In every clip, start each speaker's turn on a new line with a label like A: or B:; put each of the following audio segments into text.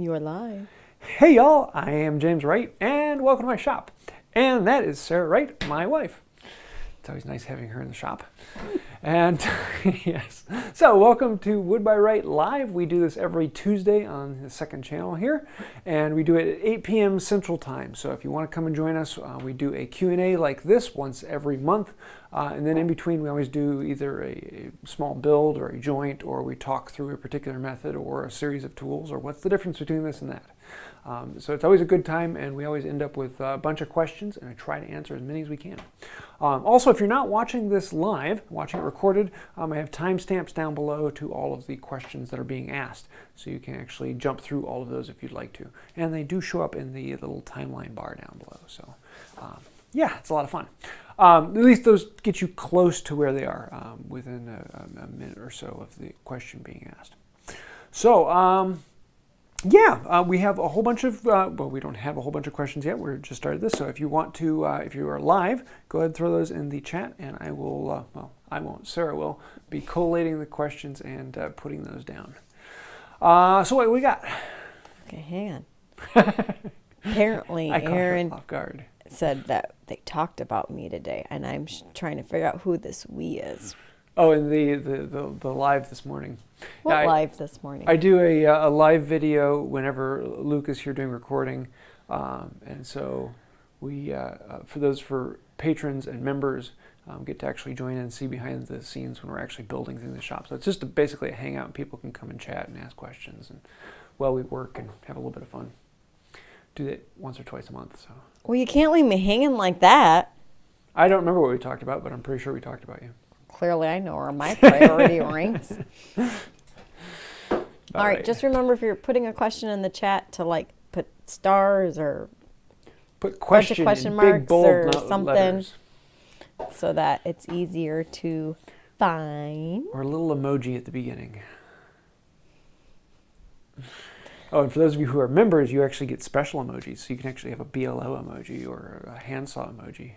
A: You're live.
B: Hey y'all, I am James Wright, and welcome to my shop. And that is Sarah Wright, my wife. It's always nice having her in the shop. And yes, so welcome to Wood by Wright Live. We do this every Tuesday on the second channel here, and we do it at 8 p.m. Central Time. So if you want to come and join us, we do a Q&A like this once every month. And then in between, we always do either a small build or a joint, or we talk through a particular method or a series of tools, or what's the difference between this and that. So it's always a good time, and we always end up with a bunch of questions, and I try to answer as many as we can. Also, if you're not watching this live, watching it recorded, I have timestamps down below to all of the questions that are being asked, so you can actually jump through all of those if you'd like to. And they do show up in the little timeline bar down below. So yeah, it's a lot of fun. At least those get you close to where they are within a minute or so of the question being asked. So yeah, we have a whole bunch of, well, we don't have a whole bunch of questions yet. We're just started this. So if you want to, if you are live, go ahead and throw those in the chat, and I will, well, I won't, Sarah will be collating the questions and putting those down. So what do we got?
A: Okay, hang on. Apparently, Aaron
B: off guard.
A: said that they talked about me today, and I'm trying to figure out who this we is.
B: Oh, in the live this morning.
A: What
B: yeah,
A: live this morning?
B: I do a live video whenever Luke is here doing recording, and so we, for patrons and members, get to actually join in and see behind the scenes when we're actually building things in the shop. So it's just basically a hangout, and people can come and chat and ask questions, and while we work and have a little bit of fun. Do that once or twice a month. So.
A: Well, you can't leave me hanging like that.
B: I don't remember what we talked about, but I'm pretty sure we talked about you.
A: Clearly, I know where my priority ranks. All right, just remember if you're putting a question in the chat to like put stars or
B: put question
A: marks
B: big, bold
A: or something,
B: letters,
A: so that it's easier to find.
B: Or a little emoji at the beginning. Oh, and for those of you who are members, you actually get special emojis. So you can actually have a BLO emoji or a handsaw emoji.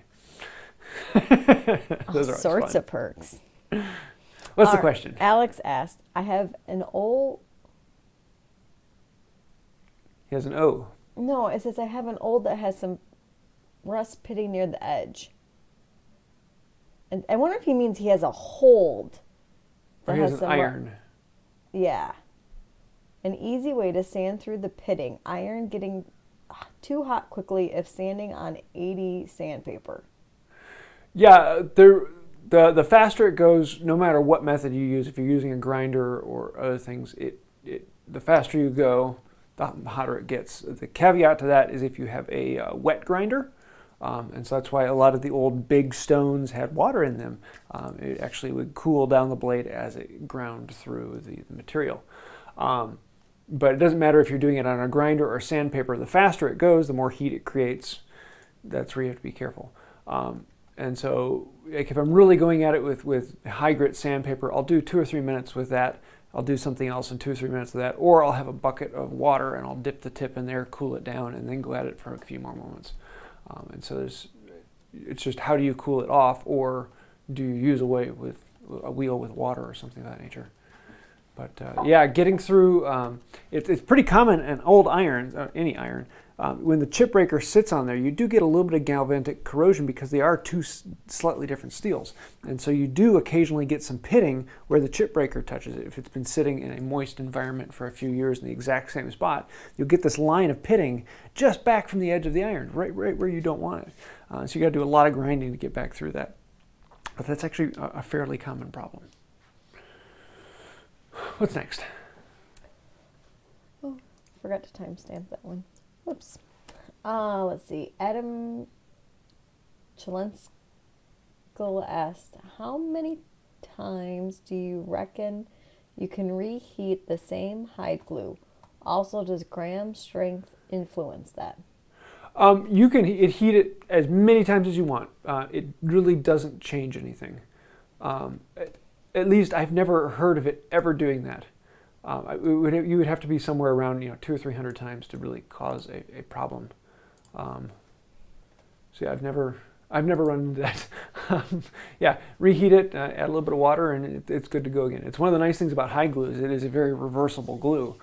A: All sorts of perks.
B: What's the question?
A: Alex asked, I have an old...
B: He has an O.
A: No, it says I have an old that has some rust pitting near the edge. And I wonder if he means he has a hold.
B: Or he has an iron.
A: Yeah. An easy way to sand through the pitting. Iron getting too hot quickly if sanding on 80 sandpaper.
B: Yeah, the faster it goes, no matter what method you use, if you're using a grinder or other things, the faster you go, the hotter it gets. The caveat to that is if you have a wet grinder, and so that's why a lot of the old big stones had water in them. It actually would cool down the blade as it ground through the material. But it doesn't matter if you're doing it on a grinder or sandpaper. The faster it goes, the more heat it creates. That's where you have to be careful. And so like if I'm really going at it with high grit sandpaper, I'll do 2 or 3 minutes with that. I'll do something else in 2 or 3 minutes of that. Or I'll have a bucket of water and I'll dip the tip in there, cool it down, and then go at it for a few more moments. And so it's just how do you cool it off, or do you use a wheel with water or something of that nature. But yeah, getting through, it's pretty common in old irons, any iron, when the chip breaker sits on there, you do get a little bit of galvanic corrosion because they are two slightly different steels. And so you do occasionally get some pitting where the chip breaker touches it. If it's been sitting in a moist environment for a few years in the exact same spot, you'll get this line of pitting just back from the edge of the iron, right where you don't want it. So you got to do a lot of grinding to get back through that. But that's actually a fairly common problem. What's next?
A: Oh, forgot to timestamp that one. Whoops. Let's see. Adam ChilenskiL asked, how many times do you reckon you can reheat the same hide glue? Also, does gram strength influence that?
B: You can heat it as many times as you want. It really doesn't change anything. At least I've never heard of it ever doing that. You would have to be somewhere around 200 or 300 times to really cause a problem. So yeah, I've never run into that. Yeah, reheat it, add a little bit of water, and it's good to go again. It's one of the nice things about hide glue is it is a very reversible glue.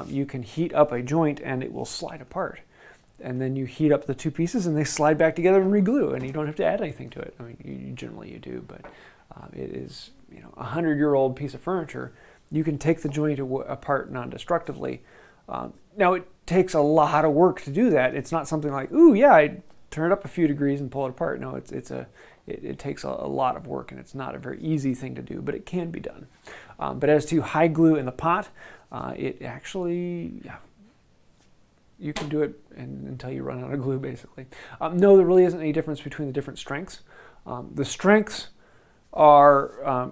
B: you can heat up a joint and it will slide apart. And then you heat up the two pieces and they slide back together and re-glue, and you don't have to add anything to it. I mean, generally you do, but it is, you know, 100-year-old piece of furniture. You can take the joint apart non-destructively. Now it takes a lot of work to do that. It's not something like, ooh, yeah, I turn it up a few degrees and pull it apart. No, it takes a lot of work, and it's not a very easy thing to do, but it can be done. But as to high glue in the pot, it actually, yeah, you can do it until you run out of glue, basically. No, there really isn't any difference between the different strengths. The strengths are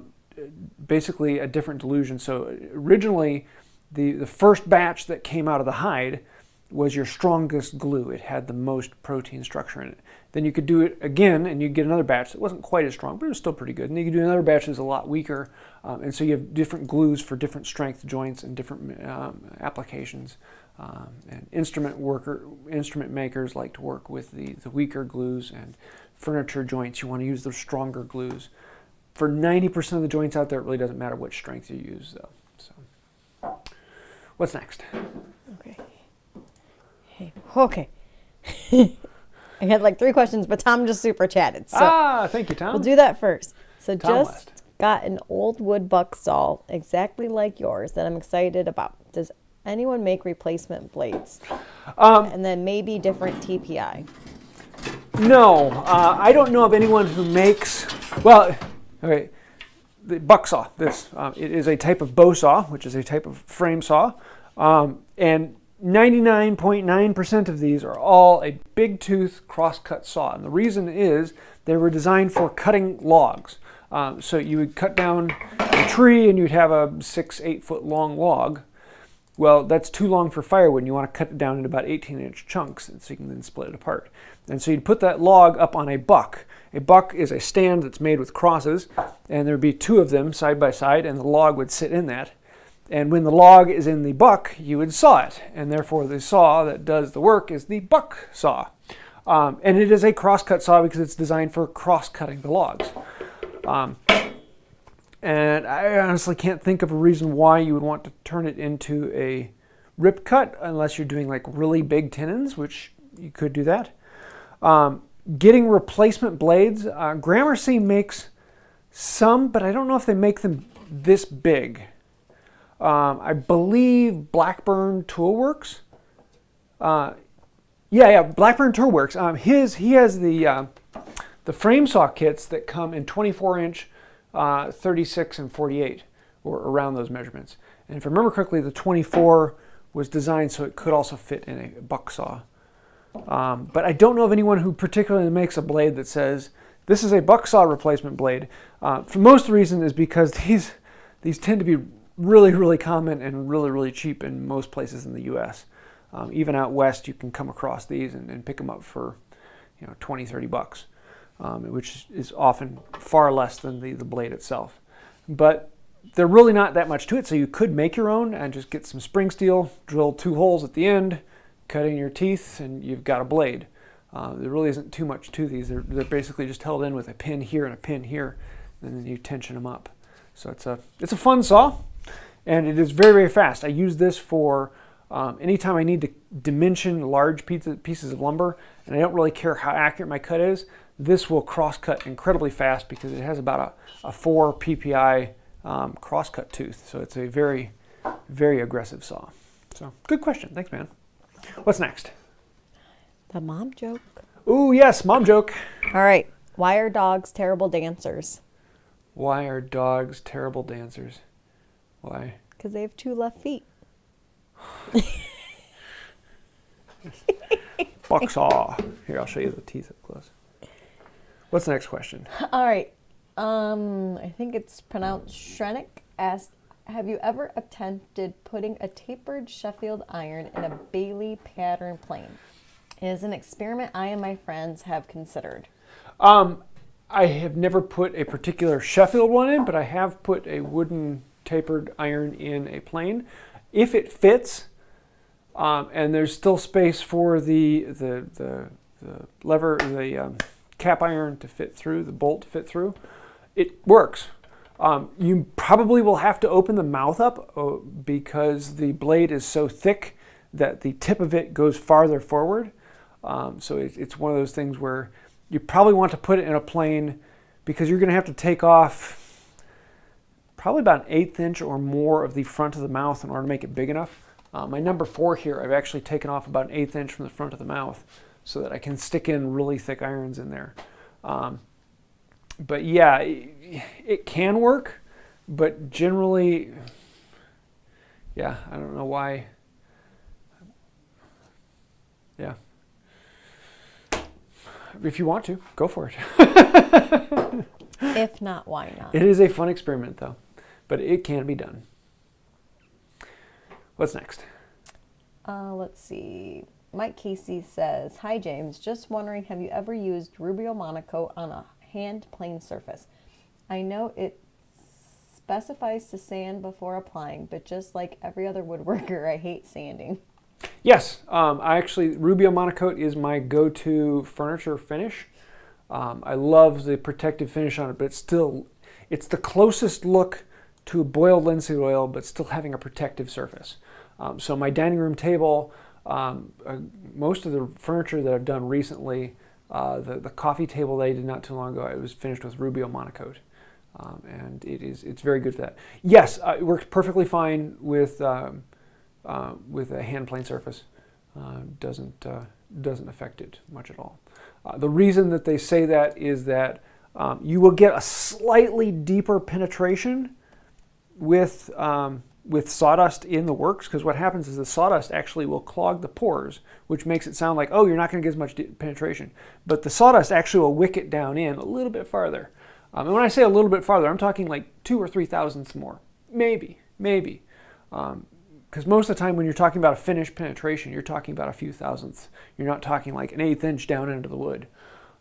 B: basically a different dilution. So originally, the first batch that came out of the hide was your strongest glue. It had the most protein structure in it. Then you could do it again, and you'd get another batch that wasn't quite as strong, but it was still pretty good. And you could do another batch that's a lot weaker. And so you have different glues for different strength joints and different applications. And instrument makers like to work with the weaker glues, and furniture joints, you want to use those stronger glues. For 90% of the joints out there, it really doesn't matter which strength you use, though. So, what's next?
A: Okay. Okay. I had like 3 questions, but Tom just super chatted. So
B: thank you, Tom.
A: we'll do that first. So
B: Tom
A: just
B: West.
A: got an old wood buck saw exactly like yours that I'm excited about. Does anyone make replacement blades? And then maybe different TPI.
B: No, I don't know of anyone who makes, well, okay, the buck saw, it is a type of bow saw, which is a type of frame saw, and 99.9% of these are all a big tooth cross-cut saw. And the reason is they were designed for cutting logs. So you would cut down a tree and you'd have a 6-8 foot long log. Well, that's too long for firewood, and you want to cut it down into about 18-inch chunks so you can then split it apart. And so you'd put that log up on a buck. A buck is a stand that's made with crosses, and there'd be 2 of them side by side, and the log would sit in that. And when the log is in the buck, you would saw it, and therefore the saw that does the work is the buck saw. And it is a cross-cut saw because it's designed for cross-cutting the logs. And I honestly can't think of a reason why you would want to turn it into a rip cut unless you're doing like really big tenons, which you could do that. Getting replacement blades, Gramercy makes some, but I don't know if they make them this big. I believe Blackburn Toolworks. Blackburn Toolworks. He has the frame saw kits that come in 24-inch, 36 and 48, or around those measurements. And if I remember correctly, the 24 was designed so it could also fit in a buck saw. But I don't know of anyone who particularly makes a blade that says, this is a buck saw replacement blade. For most of the reason is because these tend to be really, really common and really, really cheap in most places in the U.S. Even out west, you can come across these and pick them up for, 20, 30 bucks. Which is often far less than the blade itself. But they're really not that much to it, so you could make your own and just get some spring steel, drill 2 holes at the end, cut in your teeth, and you've got a blade. There really isn't too much to these. They're basically just held in with a pin here and a pin here, and then you tension them up. So it's a fun saw, and it is very, very fast. I use this for anytime I need to dimension large pieces of lumber, and I don't really care how accurate my cut is. This will cross-cut incredibly fast because it has about a 4 PPI cross-cut tooth. So it's a very, very aggressive saw. So good question. Thanks, man. What's next?
A: The mom joke.
B: Ooh, yes, mom joke.
A: All right. Why are dogs terrible dancers?
B: Why are dogs terrible dancers? Why?
A: Because they have 2 left feet.
B: Buck saw. Here, I'll show you the teeth up close. What's the next question?
A: All right. I think it's pronounced Shrenik asked, have you ever attempted putting a tapered Sheffield iron in a Bailey pattern plane? It is an experiment I and my friends have considered.
B: I have never put a particular Sheffield one in, but I have put a wooden tapered iron in a plane. If it fits, and there's still space for the lever, the cap iron to fit through, the bolt to fit through, it works. You probably will have to open the mouth up because the blade is so thick that the tip of it goes farther forward. So it's one of those things where you probably want to put it in a plane because you're going to have to take off probably about an 1/8 inch or more of the front of the mouth in order to make it big enough. My number 4 here, I've actually taken off about an 1/8 inch from the front of the mouth so that I can stick in really thick irons in there. But yeah, it can work, but generally, yeah, I don't know why. Yeah. If you want to, go for it.
A: If not, why not?
B: It is a fun experiment, though, but it can be done. What's next?
A: Let's see. Mike Casey says, "Hi James, just wondering, have you ever used Rubio Monocoat on a hand plane surface? I know it specifies to sand before applying, but just like every other woodworker, I hate sanding."
B: Yes, Rubio Monocoat is my go-to furniture finish. I love the protective finish on it, but it's the closest look to a boiled linseed oil, but still having a protective surface. So my dining room table, most of the furniture that I've done recently, the coffee table that I did not too long ago, it was finished with Rubio Monocoat, and it's very good for that. Yes, it works perfectly fine with a hand plane surface. Doesn't affect it much at all. The reason that they say that is that you will get a slightly deeper penetration with sawdust in the works, because what happens is the sawdust actually will clog the pores, which makes it sound like, oh, you're not going to get as much penetration. But the sawdust actually will wick it down in a little bit farther. And when I say a little bit farther, I'm talking like 2 or 3 thousandths more. Maybe. Because most of the time when you're talking about a finished penetration, you're talking about a few thousandths. You're not talking like an 1/8 inch down into the wood,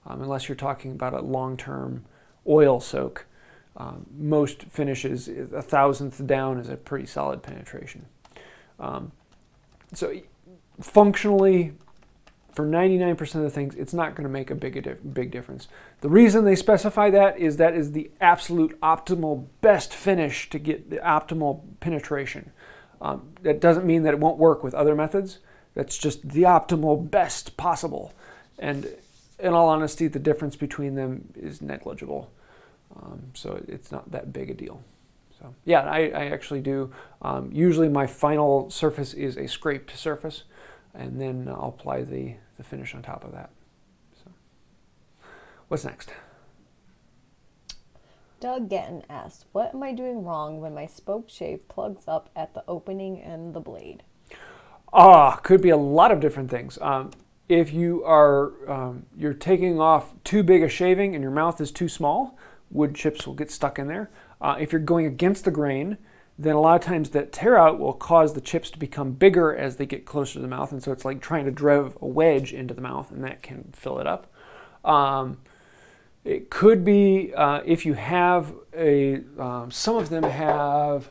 B: unless you're talking about a long-term oil soak. Most finishes, 1,000th down is a pretty solid penetration. So functionally, for 99% of the things, it's not going to make a big difference. The reason they specify that is the absolute optimal best finish to get the optimal penetration. That doesn't mean that it won't work with other methods. That's just the optimal best possible. And in all honesty, the difference between them is negligible. So it's not that big a deal. So yeah, I actually do. Usually my final surface is a scraped surface, and then I'll apply the finish on top of that. So what's next?
A: Doug Gatton asks, "What am I doing wrong when my spokeshave plugs up at the opening in the blade?"
B: Could be a lot of different things. If you are you're taking off too big a shaving and your mouth is too small, wood chips will get stuck in there. If you're going against the grain, then a lot of times that tear out will cause the chips to become bigger as they get closer to the mouth, and so it's like trying to drive a wedge into the mouth, and that can fill it up. It could be if you have some of them have,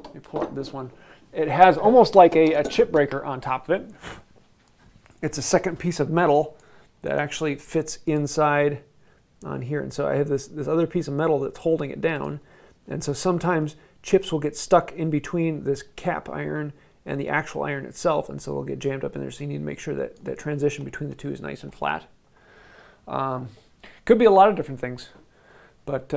B: let me pull up this one, it has almost like a chip breaker on top of it. It's a second piece of metal that actually fits inside on here, and so I have this other piece of metal that's holding it down, and so sometimes chips will get stuck in between this cap iron and the actual iron itself, and so they'll get jammed up in there, so you need to make sure that that transition between the two is nice and flat. Could be a lot of different things, but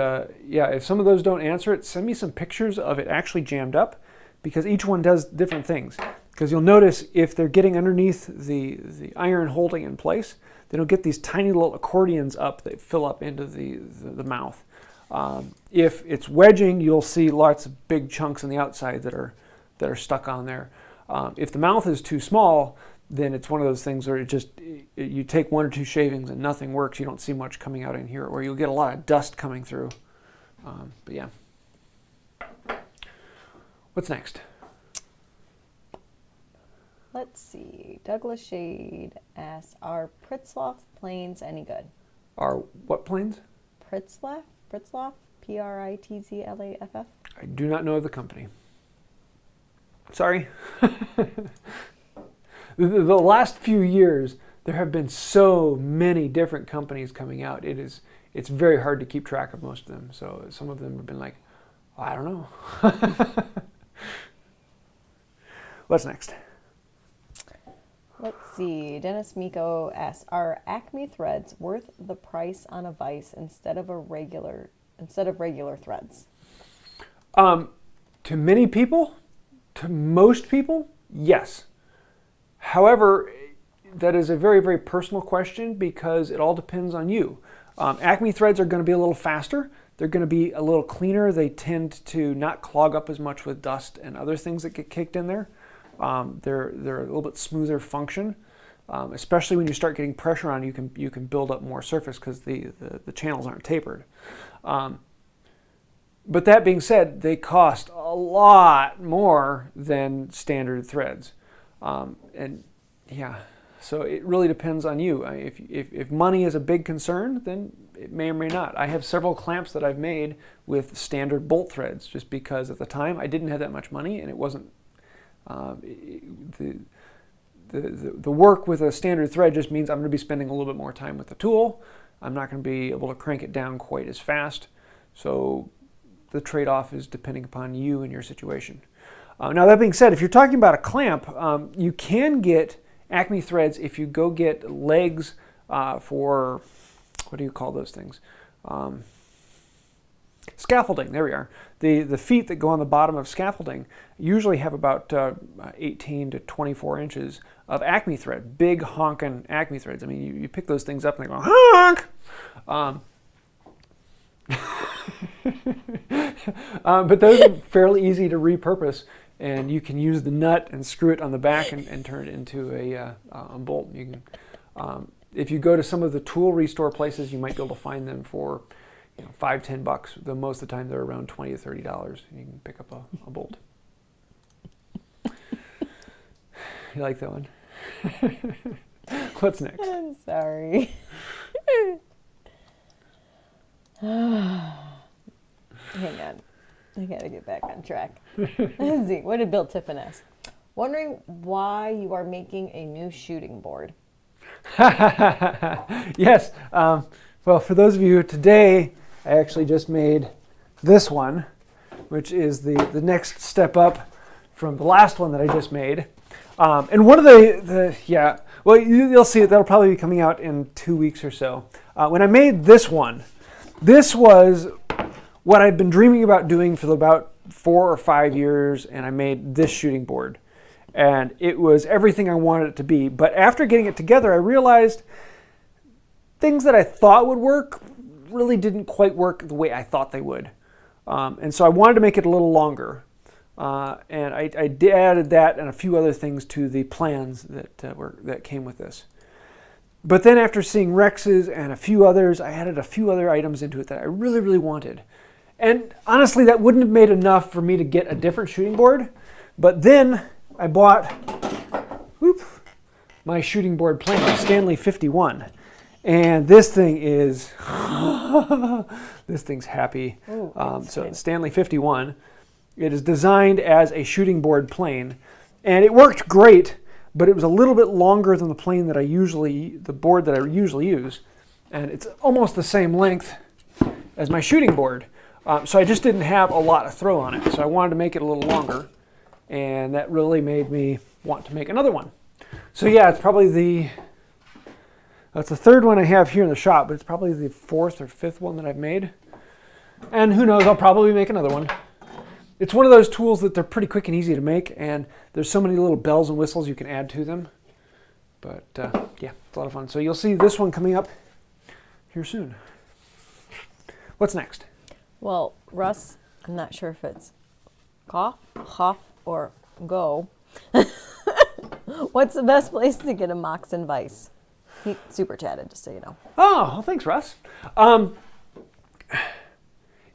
B: yeah, if some of those don't answer it, send me some pictures of it actually jammed up, because each one does different things. Because you'll notice if they're getting underneath the iron holding in place, then you'll get these tiny little accordions up that fill up into the mouth. If it's wedging, you'll see lots of big chunks on the outside that are stuck on there. If the mouth is too small, then it's one of those things where you take 1 or 2 shavings and nothing works. You don't see much coming out in here, or you'll get a lot of dust coming through. But yeah. What's next?
A: Let's see. Douglas Schade asks, "Are pritzlaff planes any good?"
B: Are what planes?
A: Pritzlaff? Pritzlaff?
B: I do not know of the company. Sorry. The last few years, there have been so many different companies coming out. It's very hard to keep track of most of them. So some of them have been like I don't know. What's next?
A: Let's see. Dennis Meko asks, are Acme threads worth the price on a vise instead of regular threads?
B: To many people, to most people, yes. However, that is a very, very personal question because it all depends on you. Acme threads are going to be a little faster. They're going to be a little cleaner. They tend to not clog up as much with dust and other things that get caked in there. They're a little bit smoother function, especially when you start getting pressure on. You can build up more surface because the channels aren't tapered. But that being said, they cost a lot more than standard threads, and yeah. So it really depends on you. If money is a big concern, then it may or may not. I have several clamps that I've made with standard bolt threads just because at the time I didn't have that much money and it wasn't the work with a standard thread just means I'm going to be spending a little bit more time with the tool. I'm not going to be able to crank it down quite as fast. So the trade-off is depending upon you and your situation. Now that being said, if you're talking about a clamp, you can get Acme threads if you go get legs for, what do you call those things? Scaffolding, there we are. The feet that go on the bottom of scaffolding usually have about 18 to 24 inches of Acme thread, big honking Acme threads. I mean, you pick those things up and they go honk! But those are fairly easy to repurpose, and you can use the nut and screw it on the back and turn it into a bolt. You can, if you go to some of the tool restore places, you might be able to find them for $5-10. Though most of the time they're around $20 to $30, and you can pick up a bolt. You like that one? What's next?
A: I'm sorry. Hang on. I gotta get back on track. Let's see. What did Bill Tiffin ask? Wondering why you are making a new shooting board.
B: Yes. Well, for those of you today, I actually just made this one, which is the next step up from the last one that I just made. And one of well, you'll see it. That'll probably be coming out in 2 weeks or so. When I made this one, this was what I'd been dreaming about doing for about 4 or 5 years, and I made this shooting board. And it was everything I wanted it to be. But after getting it together, I realized things that I thought would work really didn't quite work the way I thought they would. And so I wanted to make it a little longer. And I added that and a few other things to the plans that came with this. But then after seeing Rex's and a few others, I added a few other items into it that I really, really wanted. And honestly, that wouldn't have made enough for me to get a different shooting board. But then I bought my shooting board plane, the Stanley 51. And this thing is, this thing's happy.
A: Ooh,
B: so the Stanley 51, it is designed as a shooting board plane. And it worked great, but it was a little bit longer than the plane that the board that I usually use. And it's almost the same length as my shooting board. So I just didn't have a lot of throw on it. So I wanted to make it a little longer. And that really made me want to make another one. So yeah, it's probably that's the third one I have here in the shop, but it's probably the fourth or fifth one that I've made. And who knows, I'll probably make another one. It's one of those tools that they're pretty quick and easy to make, and there's so many little bells and whistles you can add to them. But yeah, it's a lot of fun. So you'll see this one coming up here soon. What's next?
A: Well, Russ, I'm not sure if it's cough, huff, or go. What's the best place to get a Moxen vise? He super chatted, just so you know.
B: Oh, well, thanks, Russ.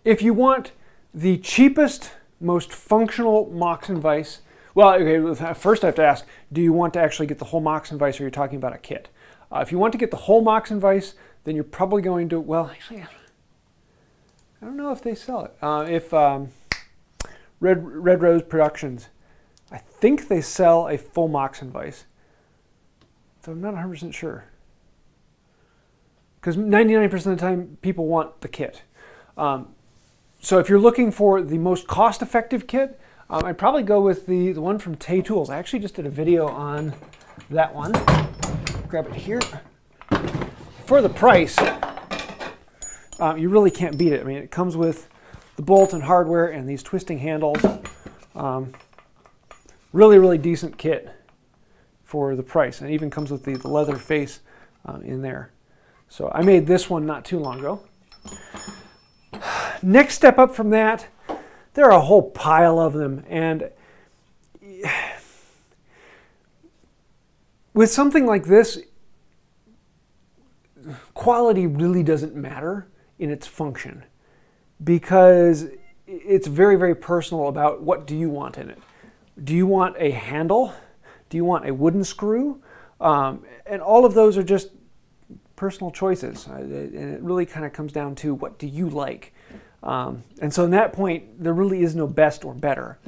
B: If you want the cheapest, most functional Moxen vise, well, okay, first I have to ask, do you want to actually get the whole Moxen vise, or are you talking about a kit? If you want to get the whole Moxen vise, then you're probably going to, well, actually, I don't know if they sell it. If Red Rose Productions, I think they sell a full Moxen vise. So I'm not 100% sure. Because 99% of the time, people want the kit. So if you're looking for the most cost-effective kit, I'd probably go with the one from Tay Tools. I actually just did a video on that one. Grab it here. For the price, you really can't beat it. I mean, it comes with the bolt and hardware and these twisting handles. Really, really decent kit for the price. And it even comes with the leather face in there. So I made this one not too long ago. Next step up from that, there are a whole pile of them. And with something like this, quality really doesn't matter in its function, because it's very, very personal about what do you want in it. Do you want a handle? Do you want a wooden screw? And all of those are just personal choices. And it really kind of comes down to what do you like. And so in that point, there really is no best or better.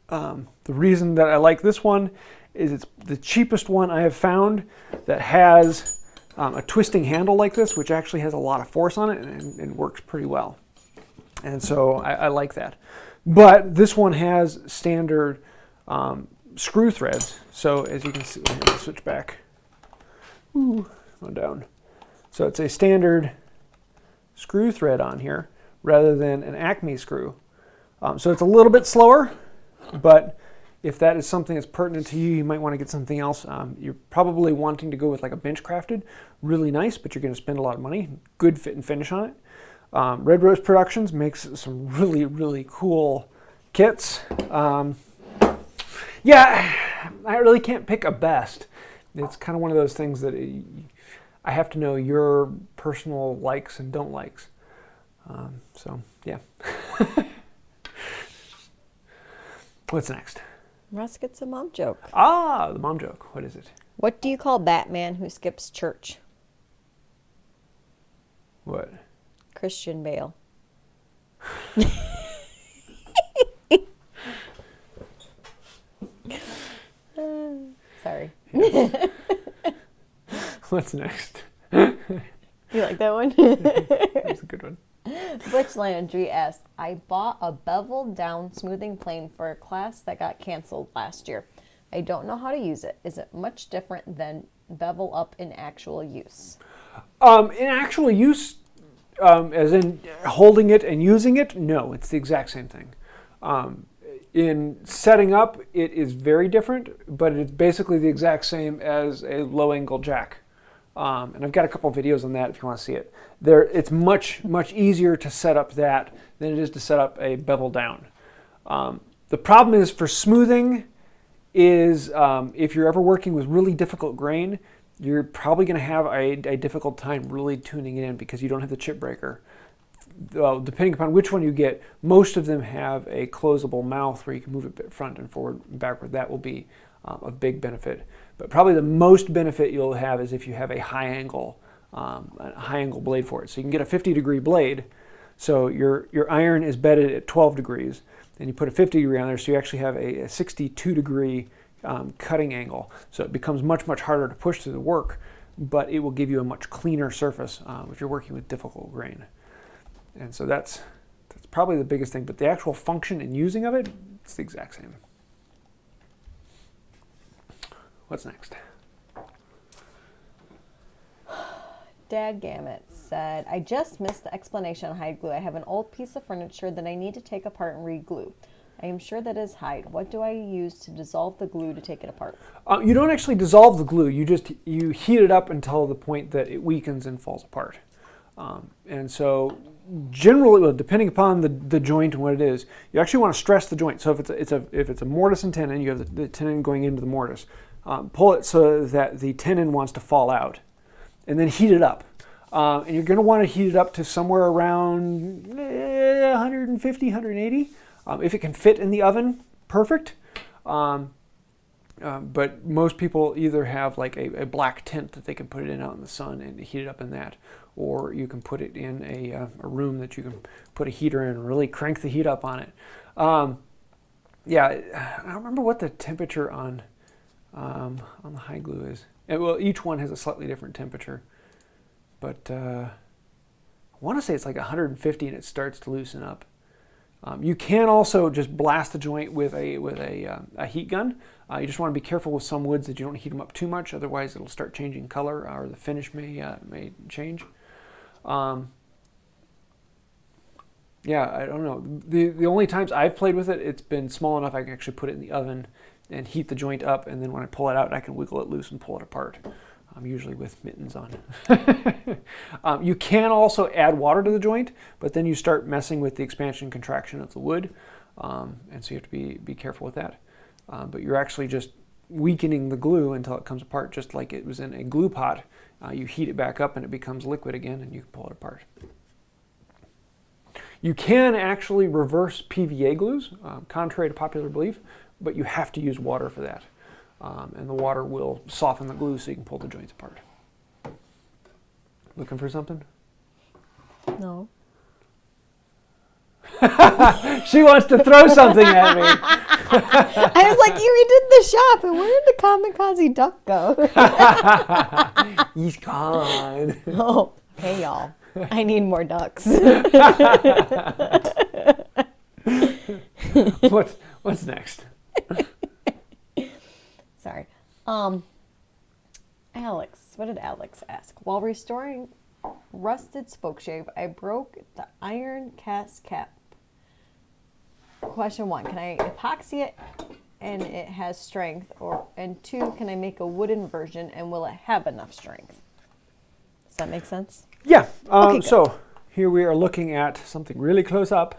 B: The reason that I like this one is it's the cheapest one I have found that has a twisting handle like this, which actually has a lot of force on it and works pretty well. And so I like that. But this one has standard screw threads. So as you can see, let me switch back. Ooh, go down. So it's a standard screw thread on here rather than an Acme screw. So it's a little bit slower, but if that is something that's pertinent to you, you might want to get something else. You're probably wanting to go with like a bench crafted, really nice, but you're going to spend a lot of money. Good fit and finish on it. Red Rose Productions makes some really, really cool kits. Yeah, I really can't pick a best. It's kind of one of those things that I have to know your personal likes and don't likes. So, yeah. What's next?
A: Russ gets a mom joke.
B: Ah, the mom joke. What is it?
A: What do you call Batman who skips church?
B: What?
A: Christian Bale. Sorry.
B: What's next?
A: You like that one?
B: That's a good one.
A: Butch Landry asked, I bought a bevel down smoothing plane for a class that got canceled last year. I don't know how to use it. Is it much different than bevel up in actual use?
B: In actual use, as in holding it and using it, no, it's the exact same thing. In setting up, it is very different, but it's basically the exact same as a low angle jack. And I've got a couple videos on that if you want to see it. It's much, much easier to set up that than it is to set up a bevel down. The problem is for smoothing is if you're ever working with really difficult grain, you're probably going to have a difficult time really tuning it in because you don't have the chip breaker. Depending upon which one you get, most of them have a closable mouth where you can move it front and forward and backward. That will be a big benefit. But probably the most benefit you'll have is if you have a high angle blade for it. So you can get a 50-degree blade. So your iron is bedded at 12 degrees, and you put a 50 degree on there, so you actually have a 62-degree cutting angle. So it becomes much, much harder to push through the work, but it will give you a much cleaner surface if you're working with difficult grain. And so that's probably the biggest thing. But the actual function and using of it, it's the exact same. What's next?
A: Dad Gamet said, I just missed the explanation on hide glue. I have an old piece of furniture that I need to take apart and re-glue. I am sure that is hide. What do I use to dissolve the glue to take it apart? You don't actually dissolve the glue. You heat it up until the point that it weakens and falls apart. And so generally, well, depending upon the joint and what it is, you actually want to stress the joint. So if it's a mortise and tenon, you have the tenon going into the mortise. Pull it so that the tenon wants to fall out, and then heat it up. And you're going to want to heat it up to somewhere around 150, 180. If it can fit in the oven, perfect. But most people either have like a black tent that they can put it in out in the sun and heat it up in that, or you can put it in a room that you can put a heater in and really crank the heat up on it. Yeah, I don't remember what the temperature on the hide glue is. Well, each one has a slightly different temperature, but I want to say it's like 150 and it starts to loosen up.
B: You can also just blast the joint with a heat gun. You just want to be careful with some woods that you don't heat them up too much, otherwise it'll start changing color or the finish may change. Yeah, I don't know. The only times I've played with it, it's been small enough I can actually put it in the oven and heat the joint up, and then when I pull it out, I can wiggle it loose and pull it apart. Usually with mittens on. You can also add water to the joint, but then you start messing with the expansion and contraction of the wood, and so you have to be careful with that. But you're actually just weakening the glue until it comes apart, just like it was in a glue pot. You heat it back up and it becomes liquid again, and you can pull it apart. You can actually reverse PVA glues, contrary to popular belief, but you have to use water for that. And the water will soften the glue so you can pull the joints apart. Looking for something?
A: No.
B: She wants to throw something at me.
A: I was like, we did the shop, and where did the kamikaze duck go?
B: He's gone.
A: Oh, hey y'all. I need more ducks.
B: What's next?
A: Sorry. Alex, what did Alex ask? While restoring rusted spokeshave, I broke the iron cast cap. Question 1, can I epoxy it and it has strength? And 2, can I make a wooden version and will it have enough strength? Does that make sense?
B: Yeah.
A: Okay,
B: so here we are looking at something really close up.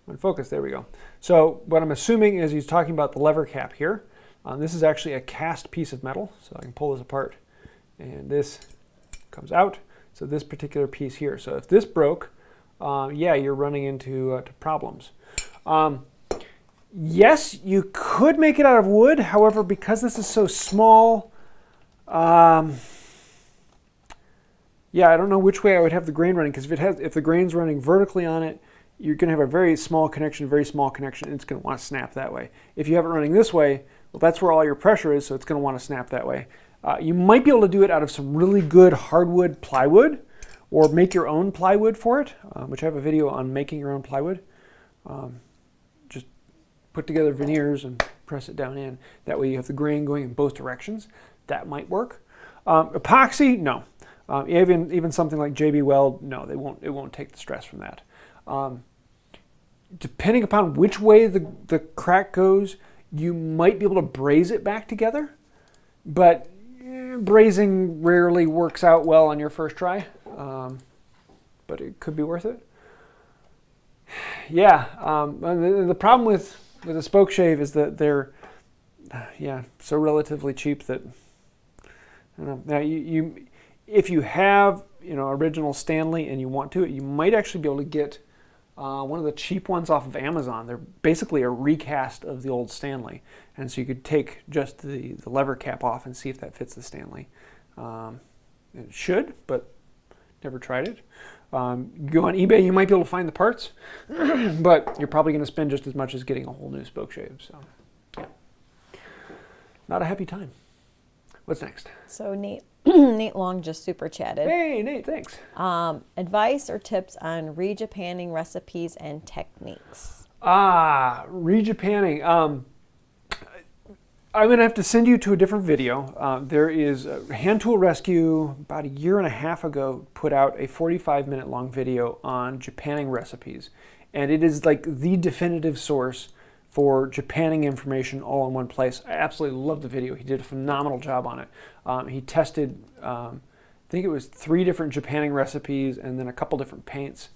B: On focus, there we go. So what I'm assuming is he's talking about the lever cap here. This is actually a cast piece of metal, so I can pull this apart, and this comes out. So this particular piece here. So if this broke, yeah, you're running into problems. Yes, you could make it out of wood. However, because this is so small, yeah, I don't know which way I would have the grain running, because if the grain's running vertically on it, you're going to have a very small connection, and it's going to want to snap that way. If you have it running this way, well, that's where all your pressure is, so it's going to want to snap that way. You might be able to do it out of some really good hardwood plywood, or make your own plywood for it, which I have a video on making your own plywood. Just put together veneers and press it down in. That way you have the grain going in both directions. That might work. Epoxy, no. Even something like JB Weld, no, it won't take the stress from that. Depending upon which way the crack goes, you might be able to braze it back together, but brazing rarely works out well on your first try, but it could be worth it. Yeah, the problem with a spokeshave is that they're so relatively cheap that I don't know. Now if you have original Stanley and you want to, you might actually be able to get one of the cheap ones off of Amazon. They're basically a recast of the old Stanley, and so you could take just the lever cap off and see if that fits the Stanley. It should, but never tried it. You go on eBay, you might be able to find the parts, but you're probably going to spend just as much as getting a whole new spokeshave. So, yeah, not a happy time. What's next?
A: So Nate Long just super chatted.
B: Hey, Nate, thanks.
A: Advice or tips on re-Japanning recipes and techniques?
B: Re-Japanning. I'm going to have to send you to a different video. There is a Hand Tool Rescue, about a year and a half ago, put out a 45-minute long video on Japanning recipes. And it is like the definitive source for Japanning information all in one place. I absolutely love the video. He did a phenomenal job on it. He tested, I think it was 3 different Japanning recipes and then a couple different paints,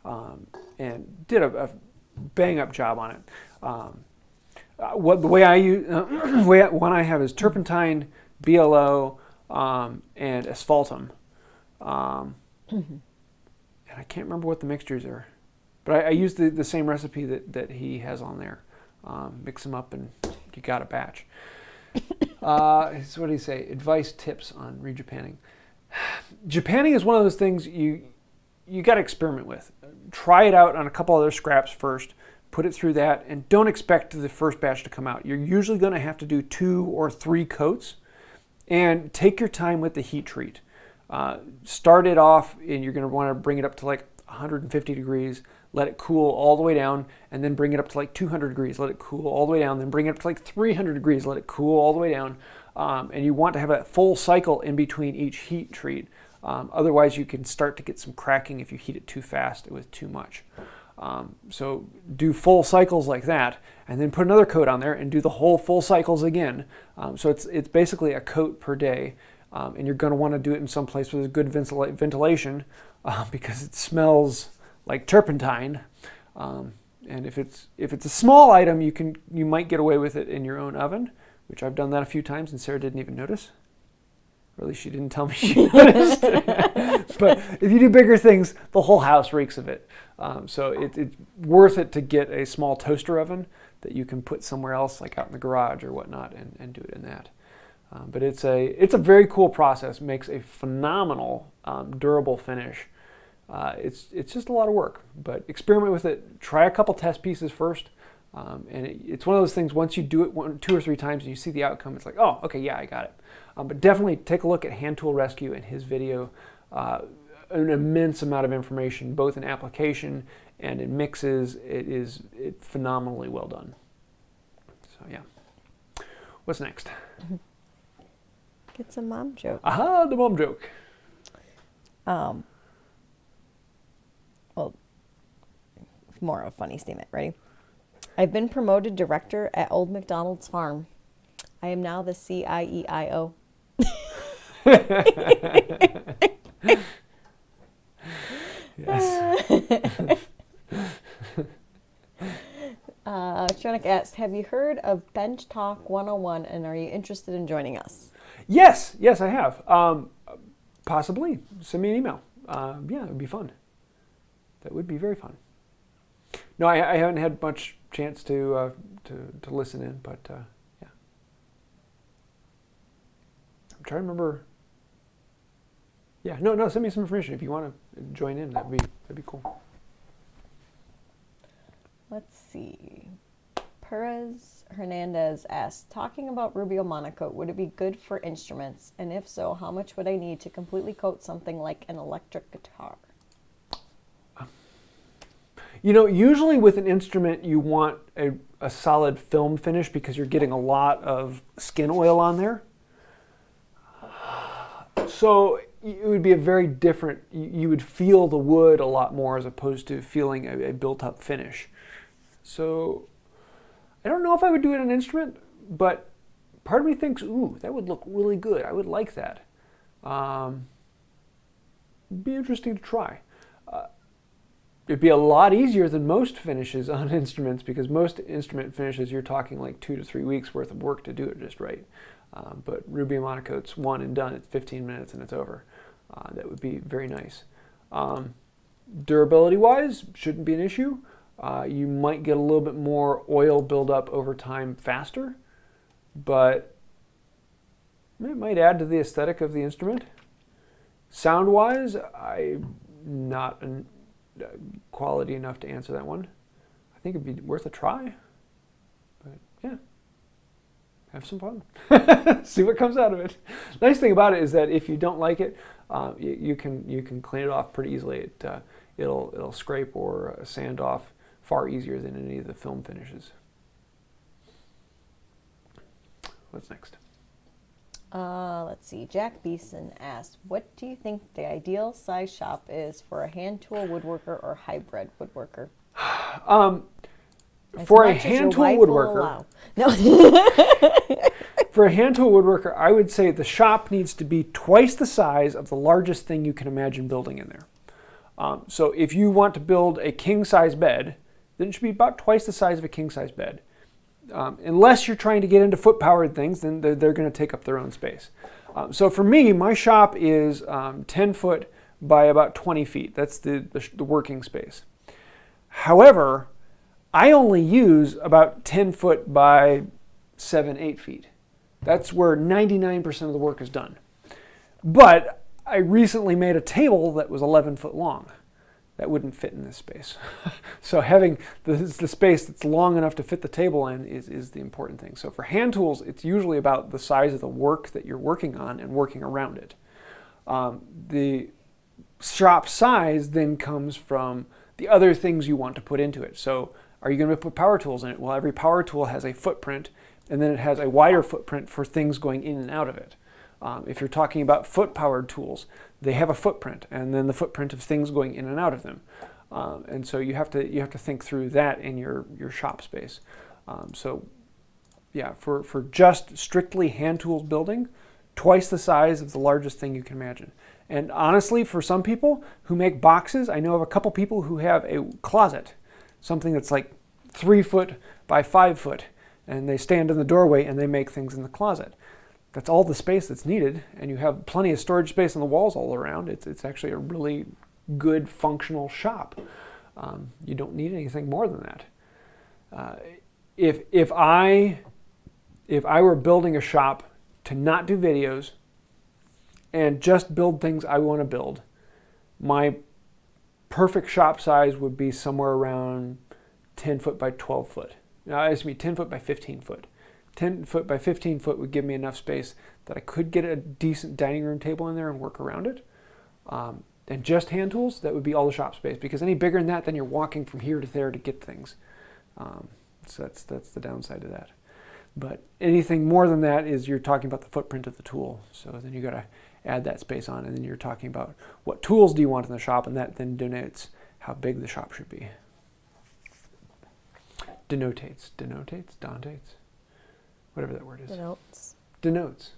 B: and did a bang-up job on it. The way I use, one I have is turpentine, BLO, and asphaltum. And I can't remember what the mixtures are, but I use the same recipe that he has on there. Mix them up and you got a batch. So what do you say? Advice, tips on re-Japanning. Japanning is one of those things you got to experiment with. Try it out on a couple other scraps first. Put it through that, and don't expect the first batch to come out. You're usually going to have to do 2 or 3 coats, and take your time with the heat treat. Start it off, and you're going to want to bring it up to like 150 degrees. let it cool all the way down, and then bring it up to like 200 degrees, let it cool all the way down, then bring it up to like 300 degrees, let it cool all the way down. And you want to have a full cycle in between each heat treat. Otherwise, you can start to get some cracking if you heat it too fast with too much. So do full cycles like that, and then put another coat on there and do the whole full cycles again. So it's basically a coat per day, and you're going to want to do it in some place where there's good ventilation because it smells like turpentine. And if it's a small item, you might get away with it in your own oven, which I've done that a few times, and Sarah didn't even notice. Or at least she didn't tell me she noticed. But if you do bigger things, the whole house reeks of it. So it's worth it to get a small toaster oven that you can put somewhere else, like out in the garage or whatnot, and do it in that. But it's a very cool process. Makes a phenomenal durable finish. It's just a lot of work, but experiment with it. Try a couple test pieces first. And it's one of those things, once you do it 2 or 3 times and you see the outcome, it's like, oh, okay, yeah, I got it. But definitely take a look at Hand Tool Rescue and his video. An immense amount of information, both in application and in mixes. It's phenomenally well done. So yeah. What's next?
A: Get some mom joke.
B: Aha, the mom joke.
A: Well, more of a funny statement. Ready? I've been promoted director at Old McDonald's Farm. I am now the CIEIO.
B: Yes.
A: Shrenik asks, have you heard of Bench Talk 101 and are you interested in joining us?
B: Yes, I have. Possibly. Send me an email. Yeah, it would be fun. That would be very fun. No, I haven't had much chance to listen in, but yeah. I'm trying to remember. Yeah, no, send me some information if you want to join in. That'd be cool.
A: Let's see. Perez Hernandez asks, talking about Rubio Monocoat, would it be good for instruments? And if so, how much would I need to completely coat something like an electric guitar?
B: Usually with an instrument, you want a solid film finish because you're getting a lot of skin oil on there. So it would be a very different, you would feel the wood a lot more as opposed to feeling a built-up finish. So I don't know if I would do it on an instrument, but part of me thinks, ooh, that would look really good. I would like that. It'd be interesting to try. It'd be a lot easier than most finishes on instruments because most instrument finishes, you're talking like 2 to 3 weeks worth of work to do it just right. But Rubio Monocoat's one and done. It's 15 minutes and it's over. That would be very nice. Durability-wise, shouldn't be an issue. You might get a little bit more oil buildup over time faster, but it might add to the aesthetic of the instrument. Sound-wise, I'm not quality enough to answer that one. I think it'd be worth a try, but yeah, have some fun. See what comes out of it. Nice thing about it is that if you don't like it, you can clean it off pretty easily. It'll scrape or sand off far easier than any of the film finishes. What's next?
A: Let's see. Jack Beeson asked, what do you think the ideal size shop is for a hand tool woodworker or hybrid woodworker?
B: For a hand tool woodworker, for a hand tool woodworker, I would say the shop needs to be twice the size of the largest thing you can imagine building in there. So if you want to build a king size bed, then it should be about twice the size of a king size bed. Unless you're trying to get into foot powered things, then they're going to take up their own space. So for me, my shop is 10 foot by about 20 feet. That's the working space. However, I only use about 10 foot by 7-8 feet. That's where 99% of the work is done. But I recently made a table that was 11 foot long. That wouldn't fit in this space. So having the space that's long enough to fit the table in is the important thing. So for hand tools, it's usually about the size of the work that you're working on and working around it. The shop size then comes from the other things you want to put into it. So are you going to put power tools in it? Well, every power tool has a footprint, and then it has a wider footprint for things going in and out of it. If you're talking about foot-powered tools, they have a footprint, and then the footprint of things going in and out of them. And so you have to think through that in your shop space. So yeah, for just strictly hand tools building, twice the size of the largest thing you can imagine. And honestly, for some people who make boxes, I know of a couple people who have a closet, something that's like 3 foot by 5 foot, and they stand in the doorway and they make things in the closet. That's all the space that's needed, and you have plenty of storage space on the walls all around. It's actually a really good functional shop. You don't need anything more than that. If I were building a shop to not do videos and just build things I want to build, my perfect shop size would be somewhere around 10 foot by 12 foot. Excuse me, 10 foot by 15 foot. 10 foot by 15 foot would give me enough space that I could get a decent dining room table in there and work around it. And just hand tools, that would be all the shop space, because any bigger than that, then you're walking from here to there to get things. So that's the downside of that. But anything more than that is you're talking about the footprint of the tool. So then you got to add that space on, and then you're talking about what tools do you want in the shop, and that then denotes how big the shop should be. Denotates, whatever that word is. Denotes.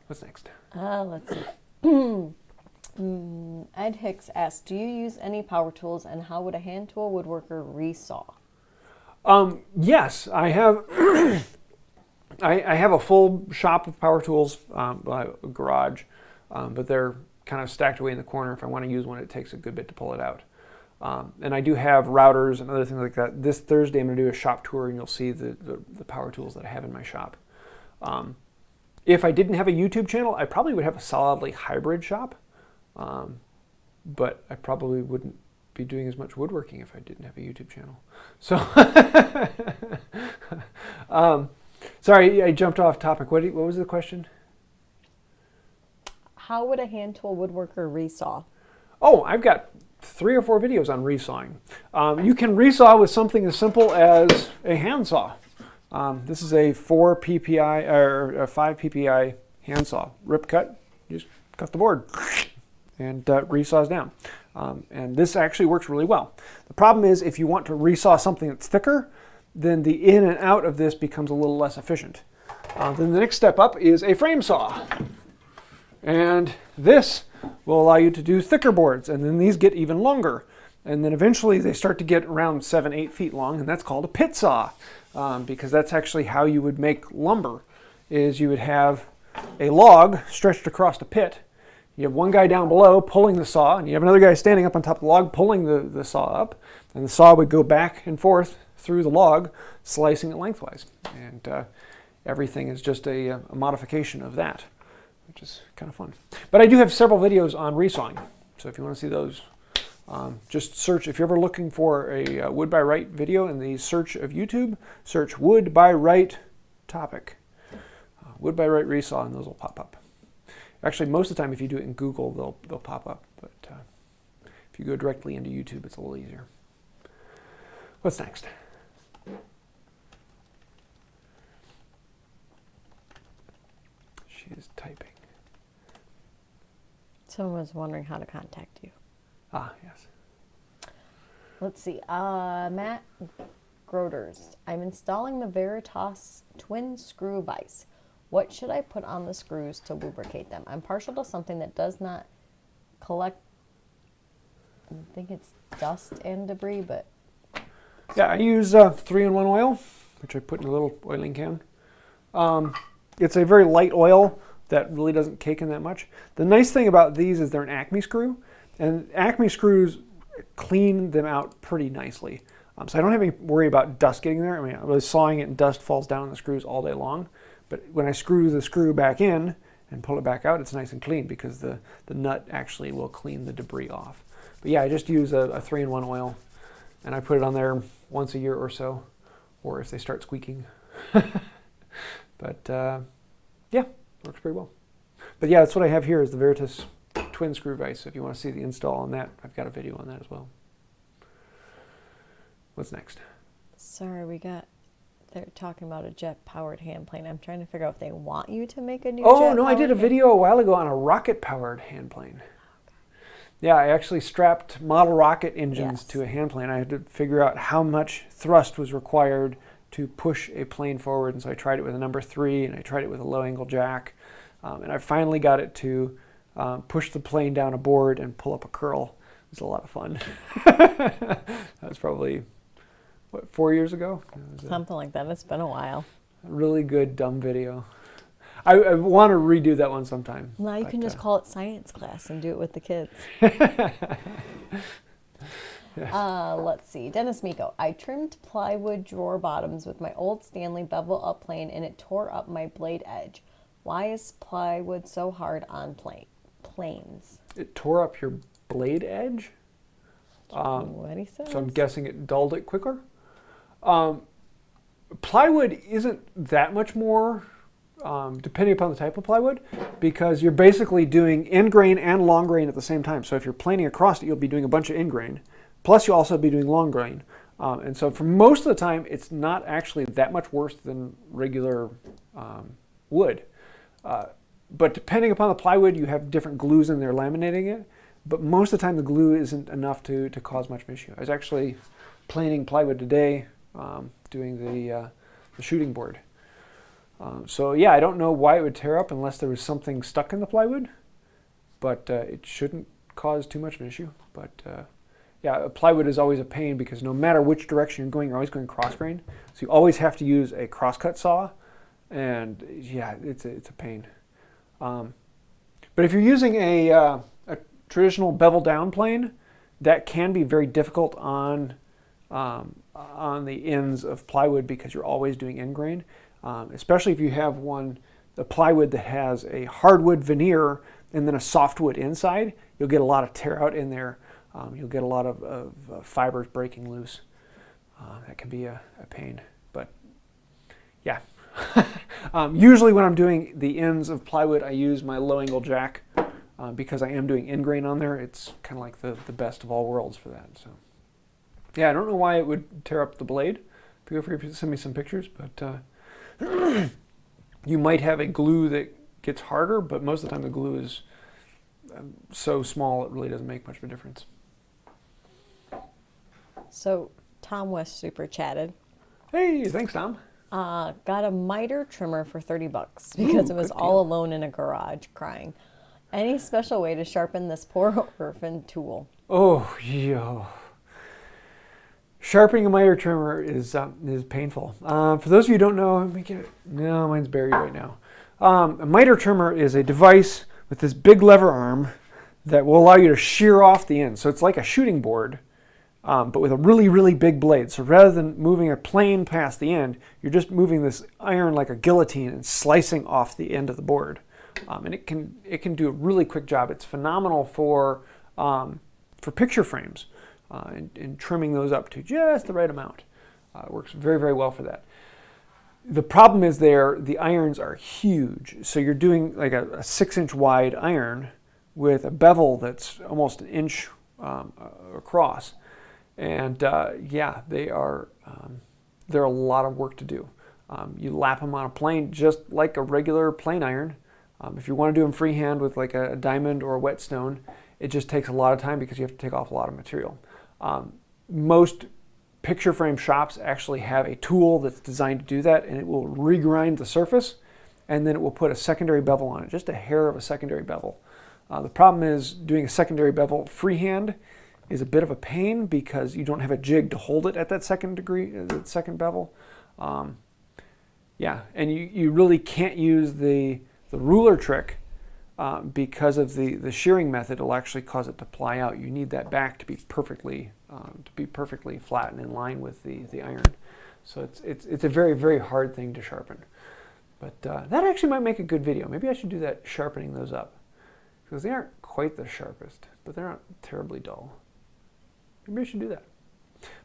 B: What's next?
A: Let's see. Ed Hicks asks, do you use any power tools, and how would a hand tool woodworker resaw?
B: Yes, I have. I have a full shop of power tools, a garage, but they're kind of stacked away in the corner. If I want to use one, it takes a good bit to pull it out. And I do have routers and other things like that. This Thursday I'm going to do a shop tour, and you'll see the power tools that I have in my shop. If I didn't have a YouTube channel, I probably would have a solidly hybrid shop, but I probably wouldn't be doing as much woodworking if I didn't have a YouTube channel. So, sorry, I jumped off topic. What was the question?
A: How would a hand tool woodworker resaw?
B: Oh, I've got 3 or 4 videos on resawing. You can resaw with something as simple as a handsaw. This is a 4 PPI or a 5 PPI handsaw. Rip cut, just cut the board and resaws down. And this actually works really well. The problem is if you want to resaw something that's thicker, then the in and out of this becomes a little less efficient. Then the next step up is a frame saw. And this will allow you to do thicker boards, and then these get even longer. And then eventually they start to get around 7-8 feet long, and that's called a pit saw, because that's actually how you would make lumber, is you would have a log stretched across a pit. You have one guy down below pulling the saw, and you have another guy standing up on top of the log pulling the saw up, and the saw would go back and forth through the log, slicing it lengthwise. And everything is just a modification of that, which is kind of fun. But I do have several videos on resawing, so if you want to see those, just search. If you're ever looking for a Wood by Wright video in the search of YouTube, search Wood by Wright topic. Wood by Wright resaw, and those will pop up. Actually, most of the time, if you do it in Google, they'll pop up. But if you go directly into YouTube, it's a little easier. What's next? She is typing.
A: Someone was wondering how to contact you.
B: Ah, yes.
A: Let's see. Matt Groders. I'm installing the Veritas Twin screw vise. What should I put on the screws to lubricate them? I'm partial to something that does not collect, I think it's dust and debris, but...
B: Yeah, I use 3-in-1 oil, which I put in a little oiling can. It's a very light oil that really doesn't cake in that much. The nice thing about these is they're an Acme screw, and Acme screws clean them out pretty nicely. So I don't have any worry about dust getting there. I mean, I was sawing it and dust falls down on the screws all day long. But when I screw the screw back in and pull it back out, it's nice and clean because the nut actually will clean the debris off. But yeah, I just use a 3-in-1 oil, and I put it on there once a year or so, or if they start squeaking. But yeah, works pretty well. But yeah, that's what I have here is the Veritas twin screw vise. So if you want to see the install on that, I've got a video on that as well. What's next?
A: Sorry, they're talking about a jet-powered hand plane. I'm trying to figure out if they want you to make a new
B: Oh, no, I did a video a while ago on a rocket-powered hand plane. Yeah, I actually strapped model rocket engines to a hand plane. I had to figure out how much thrust was required to push a plane forward, and so I tried it with a number 3, and I tried it with a low-angle jack, and I finally got it to push the plane down a board and pull up a curl. It was a lot of fun. That was probably, what, 4 years ago?
A: Something like that. It's been a while.
B: A really good, dumb video. I want to redo that one sometime.
A: Now you can just call it science class and do it with the kids. Let's see. Dennis Meko. I trimmed plywood drawer bottoms with my old Stanley bevel up plane and it tore up my blade edge. Why is plywood so hard on planes? It
B: tore up your blade edge?
A: What he says.
B: So I'm guessing it dulled it quicker? Plywood isn't that much more, depending upon the type of plywood, because you're basically doing end grain and long grain at the same time. So if you're planing across it, you'll be doing a bunch of end grain. Plus you'll also be doing long grain. And so for most of the time, it's not actually that much worse than regular wood. But depending upon the plywood, you have different glues in there laminating it. But most of the time, the glue isn't enough to cause much issue. I was actually planing plywood today, doing the shooting board. So yeah, I don't know why it would tear up unless there was something stuck in the plywood. But it shouldn't cause too much of an issue. But yeah, plywood is always a pain because no matter which direction you're going, you're always going cross grain. So you always have to use a crosscut saw. And yeah, it's a pain. But if you're using a traditional bevel down plane, that can be very difficult on the ends of plywood because you're always doing end grain. Especially if you have the plywood that has a hardwood veneer and then a softwood inside, you'll get a lot of tear out in there. You'll get a lot of fibers breaking loose. That can be a pain, but yeah. Usually when I'm doing the ends of plywood, I use my low angle jack because I am doing end grain on there. It's kind of like the best of all worlds for that. So yeah, I don't know why it would tear up the blade. Feel free to send me some pictures, but you might have a glue that gets harder, but most of the time the glue is so small it really doesn't make much of a difference.
A: So Tom West super chatted.
B: Hey, thanks Tom.
A: Got a miter trimmer for $30 because it was all alone in a garage crying. Any special way to sharpen this poor orphan tool?
B: Oh, yeah. Sharpening a miter trimmer is painful. For those of you who don't know, let me get it. No, mine's buried right now. A miter trimmer is a device with this big lever arm that will allow you to shear off the end. So it's like a shooting board, but with a really, really big blade. So rather than moving a plane past the end, you're just moving this iron like a guillotine and slicing off the end of the board. And it can do a really quick job. It's phenomenal for picture frames and trimming those up to just the right amount. It works very, very well for that. The problem is the irons are huge. So you're doing like a 6-inch wide iron with a bevel that's almost an inch across. And yeah, they're a lot of work to do. You lap them on a plane just like a regular plane iron. If you want to do them freehand with like a diamond or a whetstone, it just takes a lot of time because you have to take off a lot of material. Most picture frame shops actually have a tool that's designed to do that, and it will regrind the surface, and then it will put a secondary bevel on it, just a hair of a secondary bevel. The problem is doing a secondary bevel freehand is a bit of a pain because you don't have a jig to hold it at that second bevel. Yeah, and you really can't use the ruler trick because of the shearing method. It'll actually cause it to ply out. You need that back to be perfectly flat and in line with the iron. So it's a very, very hard thing to sharpen. But that actually might make a good video. Maybe I should do that, sharpening those up, because they aren't quite the sharpest, but they're not terribly dull. Maybe I should do that.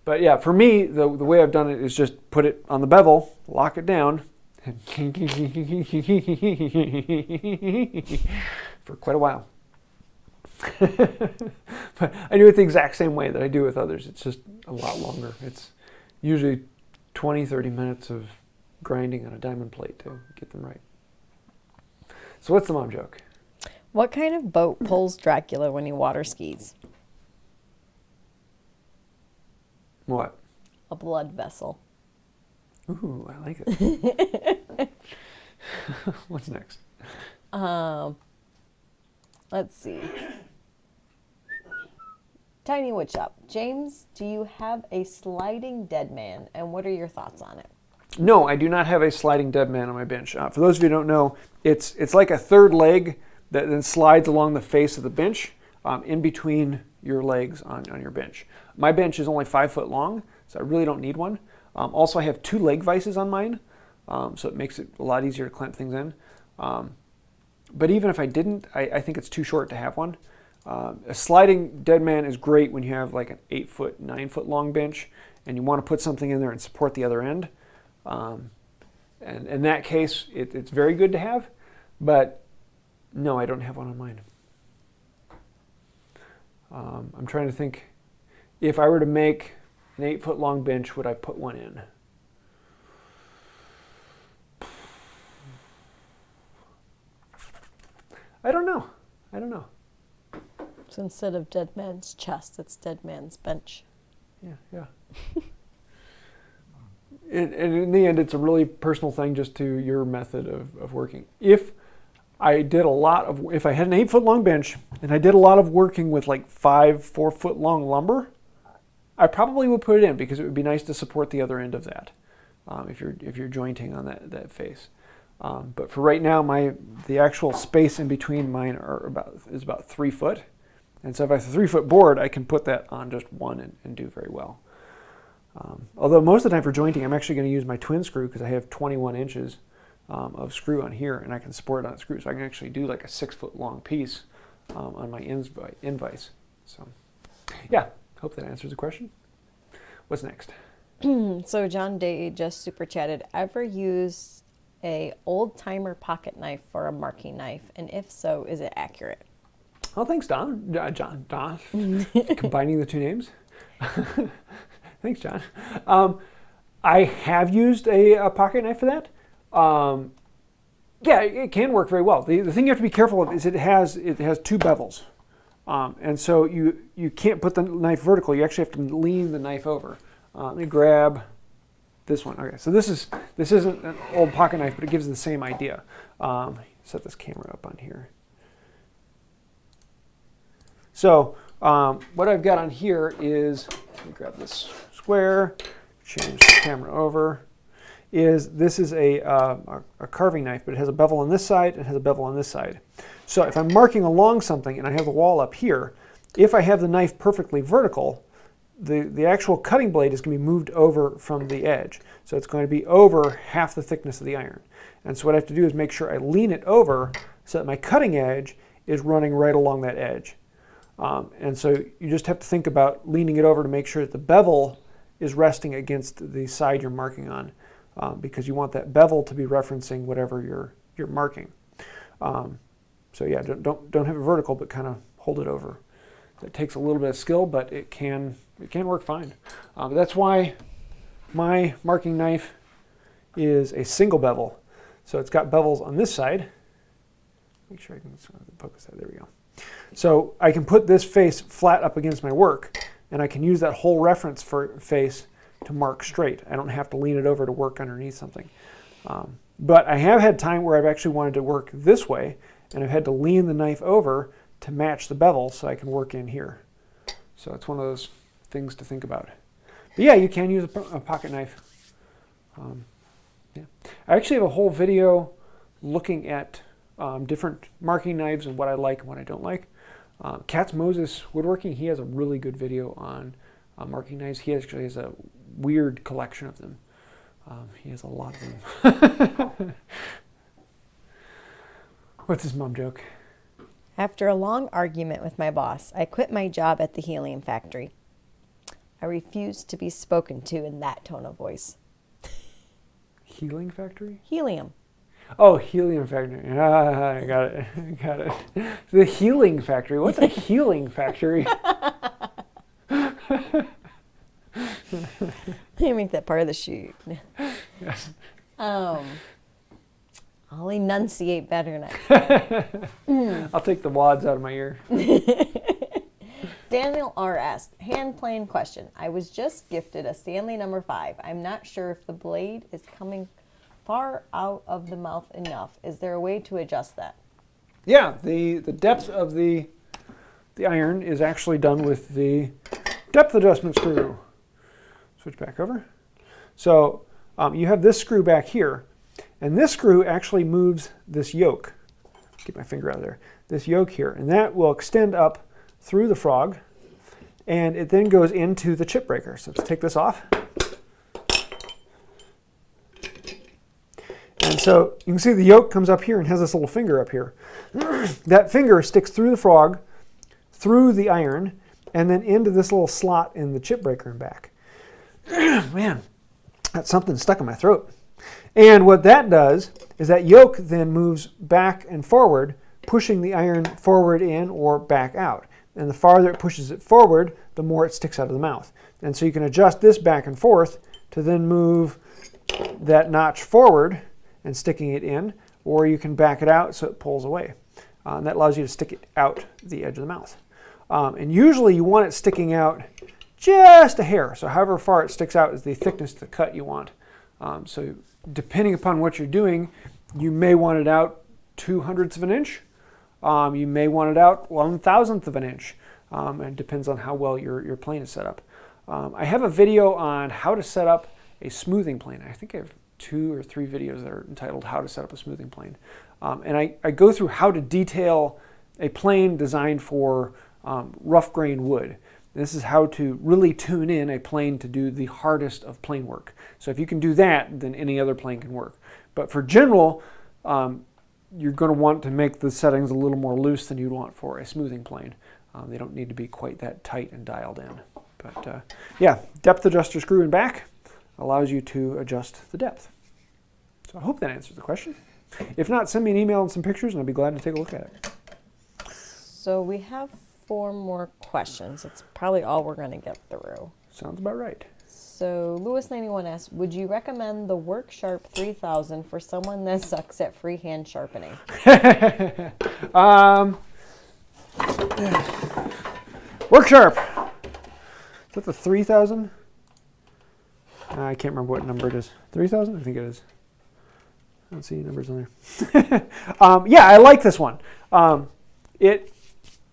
B: But yeah, for me, the way I've done it is just put it on the bevel, lock it down, for quite a while. But I do it the exact same way that I do with others. It's just a lot longer. It's usually 20, 30 minutes of grinding on a diamond plate to get them right. So what's the mom joke?
A: What kind of boat pulls Dracula when he water skis?
B: What?
A: A blood vessel.
B: Ooh, I like it. What's next?
A: Let's see. Tiny Woodshop. James, do you have a sliding dead man, and what are your thoughts on it?
B: No, I do not have a sliding dead man on my bench. For those of you who don't know, it's like a third leg that then slides along the face of the bench in between your legs on your bench. My bench is only 5 foot long, so I really don't need one. Also, I have 2 leg vises on mine, so it makes it a lot easier to clamp things in. But even if I didn't, I think it's too short to have one. A sliding dead man is great when you have like an 8 foot, 9 foot long bench and you want to put something in there and support the other end. And in that case, it's very good to have, but no, I don't have one on mine. I'm trying to think, if I were to make an 8 foot long bench, would I put one in? I don't know.
A: So instead of dead man's chest, it's dead man's bench.
B: Yeah. And in the end, it's a really personal thing just to your method of working. If I had an 8 foot long bench and I did a lot of working with like 4 foot long lumber, I probably would put it in because it would be nice to support the other end of that if you're jointing on that face. But for right now, the actual space in between mine is about 3 foot. And so if I have a 3 foot board, I can put that on just one and do very well. Although most of the time for jointing, I'm actually going to use my twin screw because I have 21 inches of screw on here and I can support it on a screw. So I can actually do like a 6 foot long piece on my end vise. So yeah, hope that answers the question. What's next?
A: So John Day just super chatted, ever used a old timer pocket knife for a marking knife? And if so, is it accurate?
B: Oh, thanks, Don. Don. Combining the two names. Thanks, John. I have used a pocket knife for that. Yeah, it can work very well. The thing you have to be careful of is it has 2 bevels. And so you can't put the knife vertical. You actually have to lean the knife over. Let me grab this one. Okay, so this isn't an old pocket knife, but it gives the same idea. Set this camera up on here. So what I've got on here is, let me grab this square, change the camera over, this is a carving knife, but it has a bevel on this side and has a bevel on this side. So if I'm marking along something and I have the wall up here, if I have the knife perfectly vertical, the actual cutting blade is going to be moved over from the edge. So it's going to be over half the thickness of the iron. And so what I have to do is make sure I lean it over so that my cutting edge is running right along that edge. And so you just have to think about leaning it over to make sure that the bevel is resting against the side you're marking on, because you want that bevel to be referencing whatever you're marking. So yeah, don't have it vertical, but kind of hold it over. It takes a little bit of skill, but it can work fine. But that's why my marking knife is a single bevel. So it's got bevels on this side. Make sure I can focus that. There we go. So I can put this face flat up against my work, and I can use that whole reference for face to mark straight. I don't have to lean it over to work underneath something. But I have had time where I've actually wanted to work this way, and I've had to lean the knife over to match the bevel so I can work in here. So it's one of those things to think about. But yeah, you can use a pocket knife. Yeah. I actually have a whole video looking at different marking knives and what I like and what I don't like. Katz Moses Woodworking, he has a really good video on marking knives. He actually has a weird collection of them. He has a lot of them. What's his mom joke?
A: After a long argument with my boss, I quit my job at the helium factory. I refused to be spoken to in that tone of voice.
B: Healing factory?
A: Helium.
B: Oh, helium factory. Ah, I got it. I got it. The healing factory. What's a healing factory?
A: You make that part of the shoot.
B: Yes.
A: I'll enunciate better next time.
B: I'll take the wads out of my ear.
A: Daniel R. asked, hand plane question. I was just gifted a Stanley number 5. I'm not sure if the blade is coming far out of the mouth enough. Is there a way to adjust that?
B: Yeah, the depth of the iron is actually done with the depth adjustment screw. Switch back over. So you have this screw back here, and this screw actually moves this yoke. Get my finger out of there. This yoke here, and that will extend up through the frog, and it then goes into the chip breaker. So let's take this off. And so you can see the yoke comes up here and has this little finger up here. That finger sticks through the frog, through the iron, and then into this little slot in the chip breaker and back. Man, that's something stuck in my throat. And what that does is that yoke then moves back and forward, pushing the iron forward in or back out. And the farther it pushes it forward, the more it sticks out of the mouth. And so you can adjust this back and forth to then move that notch forward and sticking it in, or you can back it out so it pulls away. And that allows you to stick it out the edge of the mouth. And usually you want it sticking out just a hair. So however far it sticks out is the thickness of the cut you want. So depending upon what you're doing, you may want it out 2/100ths of an inch. You may want it out 1/1000th of an inch. And it depends on how well your plane is set up. I have a video on how to set up a smoothing plane. I think I have 2 or 3 videos that are entitled How to Set Up a Smoothing Plane. And I go through how to detail a plane designed for rough grain wood. This is how to really tune in a plane to do the hardest of plane work. So if you can do that, then any other plane can work. But for general, you're going to want to make the settings a little more loose than you'd want for a smoothing plane. They don't need to be quite that tight and dialed in. But yeah, depth adjuster screw in back allows you to adjust the depth. So I hope that answers the question. If not, send me an email and some pictures and I'll be glad to take a look at it.
A: So we have 4 more questions. It's probably all we're going to get through.
B: Sounds about right.
A: So Lewis91 asks, would you recommend the Work Sharp 3000 for someone that sucks at freehand sharpening?
B: Work Sharp. Is that the 3000? I can't remember what number it is. 3000? I think it is. I don't see any numbers on there. Yeah, I like this one.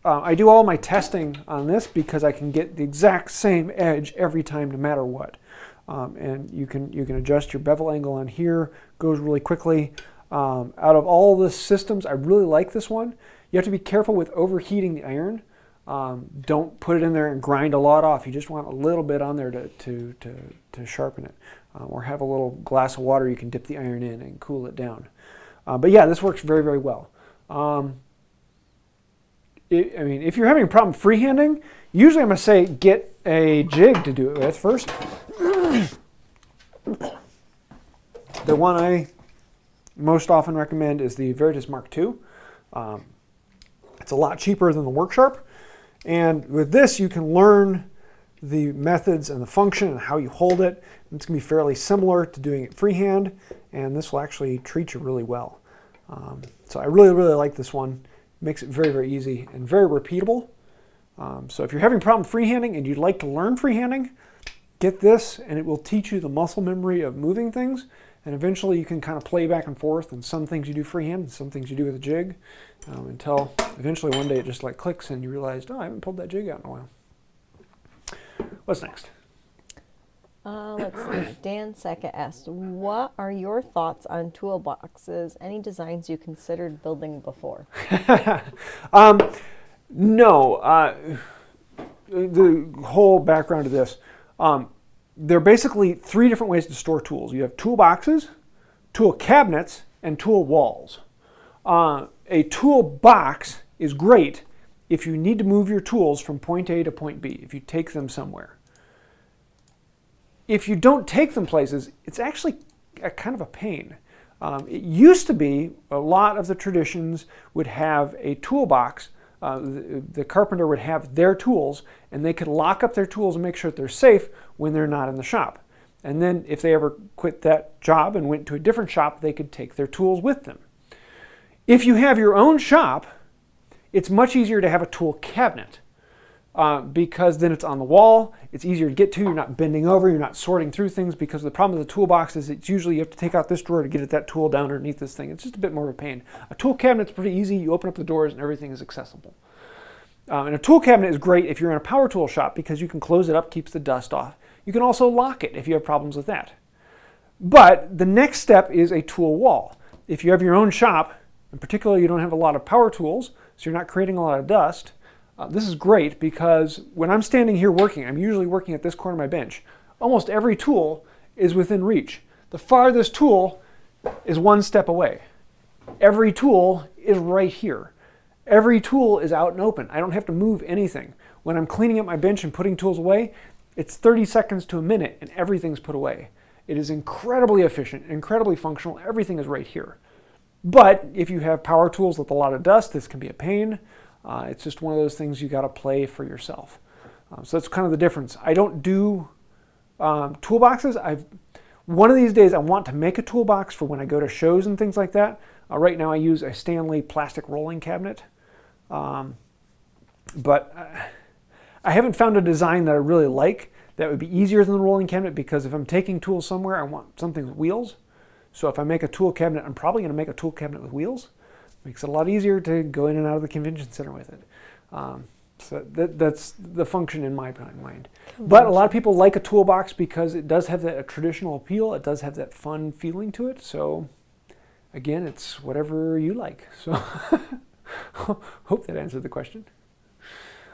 B: I do all my testing on this because I can get the exact same edge every time, no matter what. And you can adjust your bevel angle on here. Goes really quickly. Out of all the systems, I really like this one. You have to be careful with overheating the iron. Don't put it in there and grind a lot off. You just want a little bit on there to sharpen it. Or have a little glass of water you can dip the iron in and cool it down. But yeah, this works very, very well. I mean, if you're having a problem freehanding, usually I'm going to say get a jig to do it with first. The one I most often recommend is the Veritas Mark II. It's a lot cheaper than the Work Sharp. And with this, you can learn the methods and the function and how you hold it. It's going to be fairly similar to doing it freehand, and this will actually treat you really well. So I really, really like this one. Makes it very, very easy and very repeatable. So if you're having a problem freehanding and you'd like to learn freehanding, get this and it will teach you the muscle memory of moving things, and eventually you can kind of play back and forth, and some things you do freehand and some things you do with a jig, until eventually one day it just like clicks and you realize, oh, I haven't pulled that jig out in a while. What's next?
A: Let's see. Dan Seka asked, what are your thoughts on toolboxes? Any designs you considered building before?
B: No. The whole background of this, there are basically 3 different ways to store tools. You have toolboxes, tool cabinets, and tool walls. A toolbox is great if you need to move your tools from point A to point B, if you take them somewhere. If you don't take them places, it's actually kind of a pain. It used to be a lot of the traditions would have a toolbox. The carpenter would have their tools, and they could lock up their tools and make sure that they're safe when they're not in the shop. And then if they ever quit that job and went to a different shop, they could take their tools with them. If you have your own shop, it's much easier to have a tool cabinet because then it's on the wall. It's easier to get to. You're not bending over. You're not sorting through things, because the problem with the toolbox is it's usually you have to take out this drawer to get at that tool down underneath this thing. It's just a bit more of a pain. A tool cabinet's pretty easy. You open up the doors and everything is accessible. And a tool cabinet is great if you're in a power tool shop because you can close it up, keeps the dust off. You can also lock it if you have problems with that. But the next step is a tool wall. If you have your own shop, in particular you don't have a lot of power tools, so you're not creating a lot of dust, this is great because when I'm standing here working, I'm usually working at this corner of my bench. Almost every tool is within reach. The farthest tool is one step away. Every tool is right here. Every tool is out and open. I don't have to move anything. When I'm cleaning up my bench and putting tools away, it's 30 seconds to a minute and everything's put away. It is incredibly efficient, incredibly functional. Everything is right here. But if you have power tools with a lot of dust, this can be a pain. It's just one of those things you got to play for yourself. So that's kind of the difference. I don't do toolboxes. One of these days I want to make a toolbox for when I go to shows and things like that. Right now I use a Stanley plastic rolling cabinet. But I haven't found a design that I really like that would be easier than the rolling cabinet, because if I'm taking tools somewhere, I want something with wheels. So if I make a tool cabinet, I'm probably going to make a tool cabinet with wheels. Makes it a lot easier to go in and out of the convention center with it. So that's the function in my mind. But a lot of people like a toolbox because it does have that traditional appeal. It does have that fun feeling to it. So again, it's whatever you like. So hope that answered the question.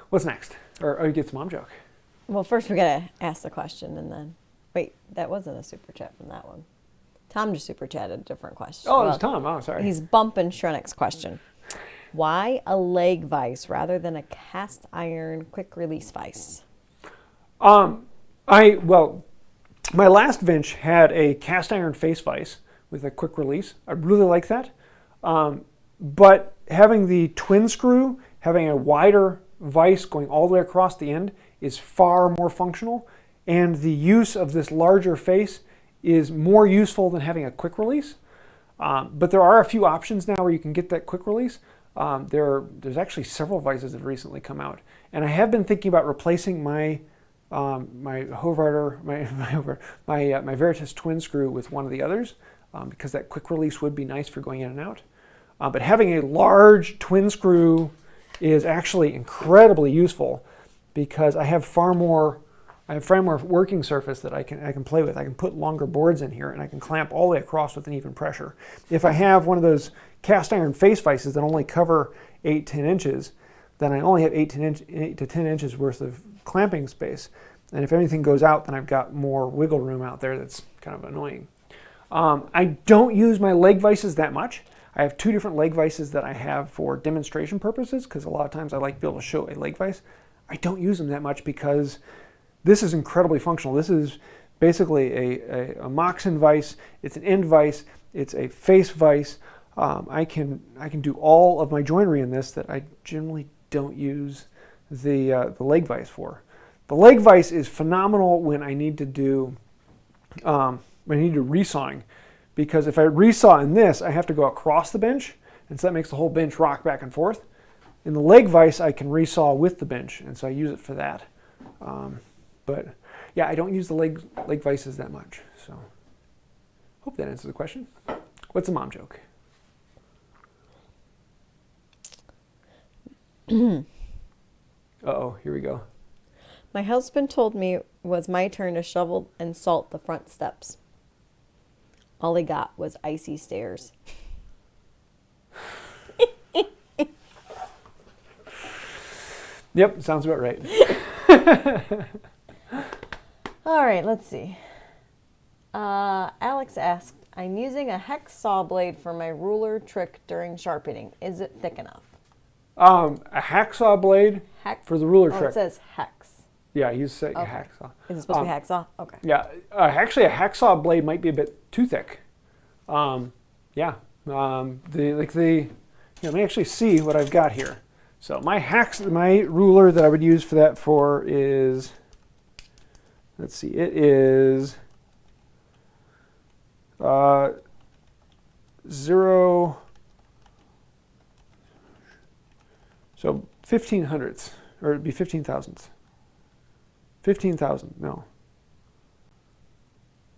B: What's next? Or you get some mom joke.
A: Well, first we got to ask the question and then... Wait, that wasn't a super chat from that one. Tom just super chatted a different question.
B: Oh, it was Tom. Oh, sorry.
A: He's bumping Shrenik's question. Why a leg vise rather than a cast iron quick release vise?
B: Well, my last bench had a cast iron face vise with a quick release. I really like that. But having the twin screw, having a wider vise going all the way across the end is far more functional. And the use of this larger face is more useful than having a quick release. But there are a few options now where you can get that quick release. There's actually several vices that have recently come out. And I have been thinking about replacing my Hovarder, my Veritas Twin screw with one of the others, because that quick release would be nice for going in and out. But having a large twin screw is actually incredibly useful because I have far more working surface that I can play with. I can put longer boards in here and I can clamp all the way across with an even pressure. If I have one of those cast iron face vices that only cover 8-10 inches, then I only have 8 to 10 inches worth of clamping space. And if anything goes out, then I've got more wiggle room out there that's kind of annoying. I don't use my leg vices that much. I have 2 different leg vices that I have for demonstration purposes, because a lot of times I like to be able to show a leg vise. I don't use them that much because this is incredibly functional. This is basically a Moxen vise. It's an end vise. It's a face vise. I can do all of my joinery in this that I generally don't use the leg vise for. The leg vise is phenomenal when I need to do resawing, because if I resaw in this, I have to go across the bench, and so that makes the whole bench rock back and forth. In the leg vise, I can resaw with the bench, and so I use it for that. But yeah, I don't use the leg vices that much. So hope that answers the question. What's a mom joke? Uh-oh, here we go.
A: My husband told me it was my turn to shovel and salt the front steps. All he got was icy stairs.
B: Yep, sounds about right.
A: All right, let's see. Alex asked, I'm using a hex saw blade for my ruler trick during sharpening. Is it thick enough?
B: A hacksaw blade for the ruler trick.
A: It says hex.
B: Yeah, you say hacksaw.
A: Is it supposed to be hacksaw? Okay.
B: Yeah, actually a hacksaw blade might be a bit too thick. yeah, let me actually see what I've got here. So my ruler that I would use for that is, let's see, it is 0. So 1500ths, or it'd be 15 thousandths. 15,000, no.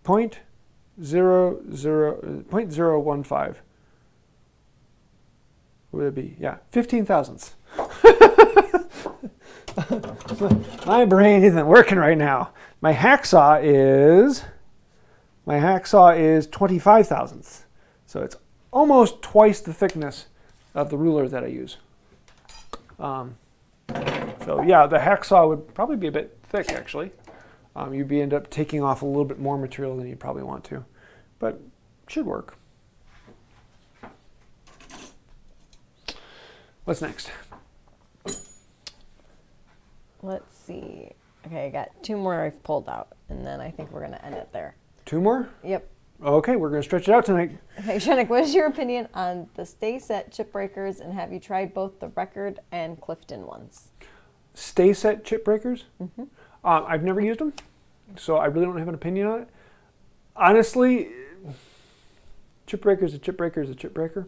B: 0.015. What would it be? Yeah, 15 thousandths. My brain isn't working right now. My hacksaw is 25 thousandths. So it's almost twice the thickness of the ruler that I use. So yeah, the hacksaw would probably be a bit thick actually. You'd end up taking off a little bit more material than you'd probably want to, but it should work. What's next?
A: Let's see. Okay, I got 2 more I've pulled out, and then I think we're going to end it there.
B: 2 more?
A: Yep.
B: Okay, we're going to stretch it out tonight.
A: Okay, Shrenik, what is your opinion on the Stay Set chip breakers, and have you tried both the Record and Clifton ones?
B: Stay Set chip breakers?
A: Mm-hmm.
B: I've never used them, so I really don't have an opinion on it. Honestly, chip breaker is a chip breaker is a chip breaker.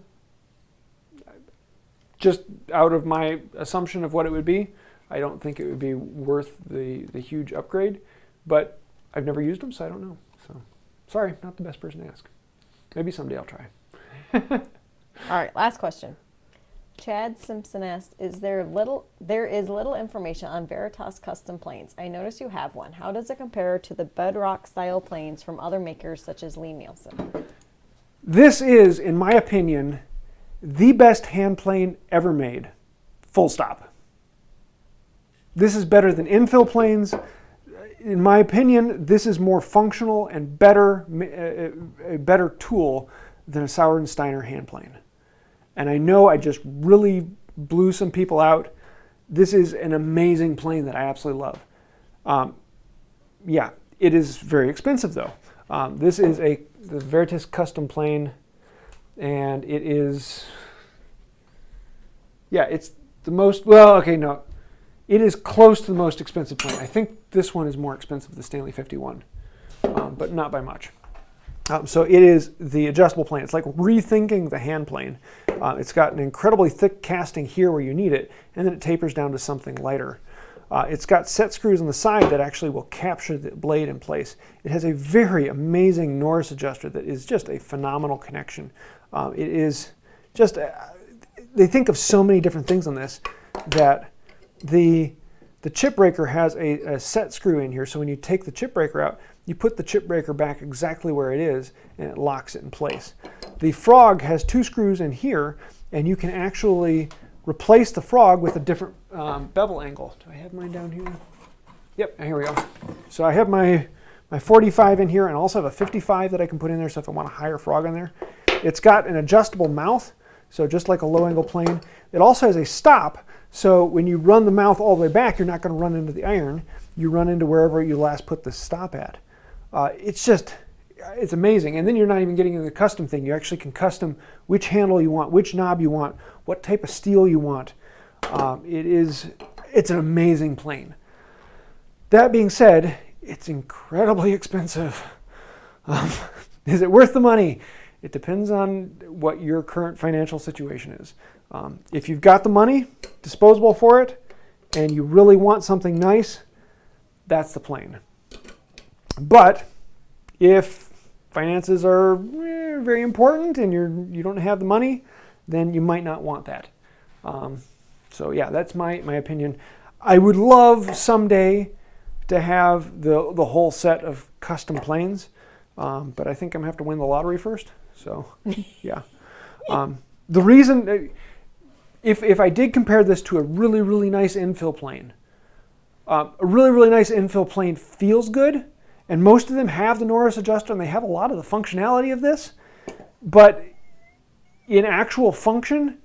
B: Just out of my assumption of what it would be, I don't think it would be worth the huge upgrade, but I've never used them, so I don't know. So, sorry, not the best person to ask. Maybe someday I'll try.
A: All right, last question. Chad Simpson asked, there is little information on Veritas Custom Planes. I notice you have one. How does it compare to the bedrock style planes from other makers such as Lee Nielsen?
B: This is, in my opinion, the best hand plane ever made. Full stop. This is better than infill planes. In my opinion, this is more functional and a better tool than a Sauer and Steiner hand plane. And I know I just really blew some people out. This is an amazing plane that I absolutely love. Yeah, it is very expensive though. This is the Veritas Custom Plane, and it is, yeah, it's the most, well, okay, no. It is close to the most expensive plane. I think this one is more expensive than the Stanley 51, but not by much. So it is the adjustable plane. It's like rethinking the hand plane. It's got an incredibly thick casting here where you need it, and then it tapers down to something lighter. It's got set screws on the side that actually will capture the blade in place. It has a very amazing Norris adjuster that is just a phenomenal connection. It is just, they think of so many different things on this that the chip breaker has a set screw in here, so when you take the chip breaker out, you put the chip breaker back exactly where it is, and it locks it in place. The frog has 2 screws in here, and you can actually replace the frog with a different bevel angle. Do I have mine down here? Yep, here we go. So I have my 45 in here, and also have a 55 that I can put in there, so if I want a higher frog in there. It's got an adjustable mouth, so just like a low angle plane. It also has a stop, so when you run the mouth all the way back, you're not going to run into the iron. You run into wherever you last put the stop at. It's amazing. And then you're not even getting into the custom thing. You actually can custom which handle you want, which knob you want, what type of steel you want. It's an amazing plane. That being said, it's incredibly expensive. Is it worth the money? It depends on what your current financial situation is. If you've got the money, disposable for it, and you really want something nice, that's the plane. But if finances are very important and you don't have the money, then you might not want that. So yeah, that's my opinion. I would love someday to have the whole set of custom planes, but I think I'm gonna have to win the lottery first. So yeah, the reason, if I did compare this to a really, really nice infill plane, a really, really nice infill plane feels good, and most of them have the Norris adjuster and they have a lot of the functionality of this, but in actual function,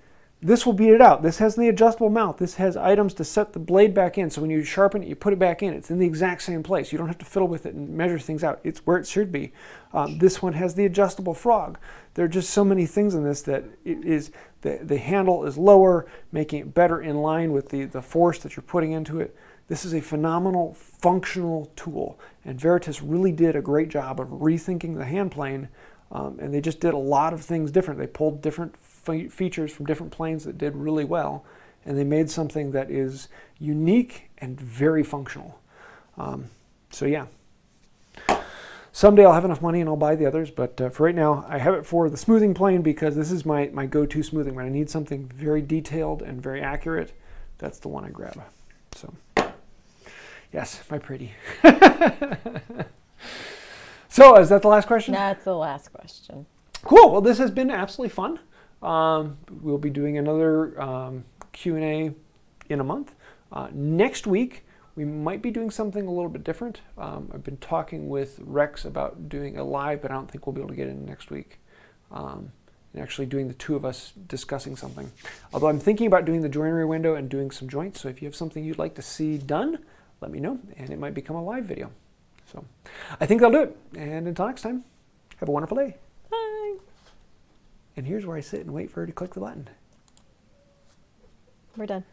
B: this will beat it out. This has the adjustable mouth. This has items to set the blade back in. So when you sharpen it, you put it back in. It's in the exact same place. You don't have to fiddle with it and measure things out. It's where it should be. This one has the adjustable frog. There are just so many things in this that it is, the handle is lower, making it better in line with the force that you're putting into it. This is a phenomenal functional tool. And Veritas really did a great job of rethinking the hand plane. And they just did a lot of things different. They pulled different features from different planes that did really well, and they made something that is unique and very functional. So yeah, someday I'll have enough money and I'll buy the others, but for right now I have it for the smoothing plane because this is my go-to smoothing. When I need something very detailed and very accurate, that's the one I grab. So yes, my pretty. So is that the last question?
A: That's the last question.
B: Cool. Well, this has been absolutely fun. We'll be doing another Q&A in a month. Next week, we might be doing something a little bit different. I've been talking with Rex about doing a live, but I don't think we'll be able to get in next week. And actually doing the two of us discussing something. Although I'm thinking about doing the joinery window and doing some joints. So if you have something you'd like to see done, let me know, and it might become a live video. So I think that'll do it. And until next time, have a wonderful day.
A: Bye.
B: And here's where I sit and wait for her to click the button.
A: We're done.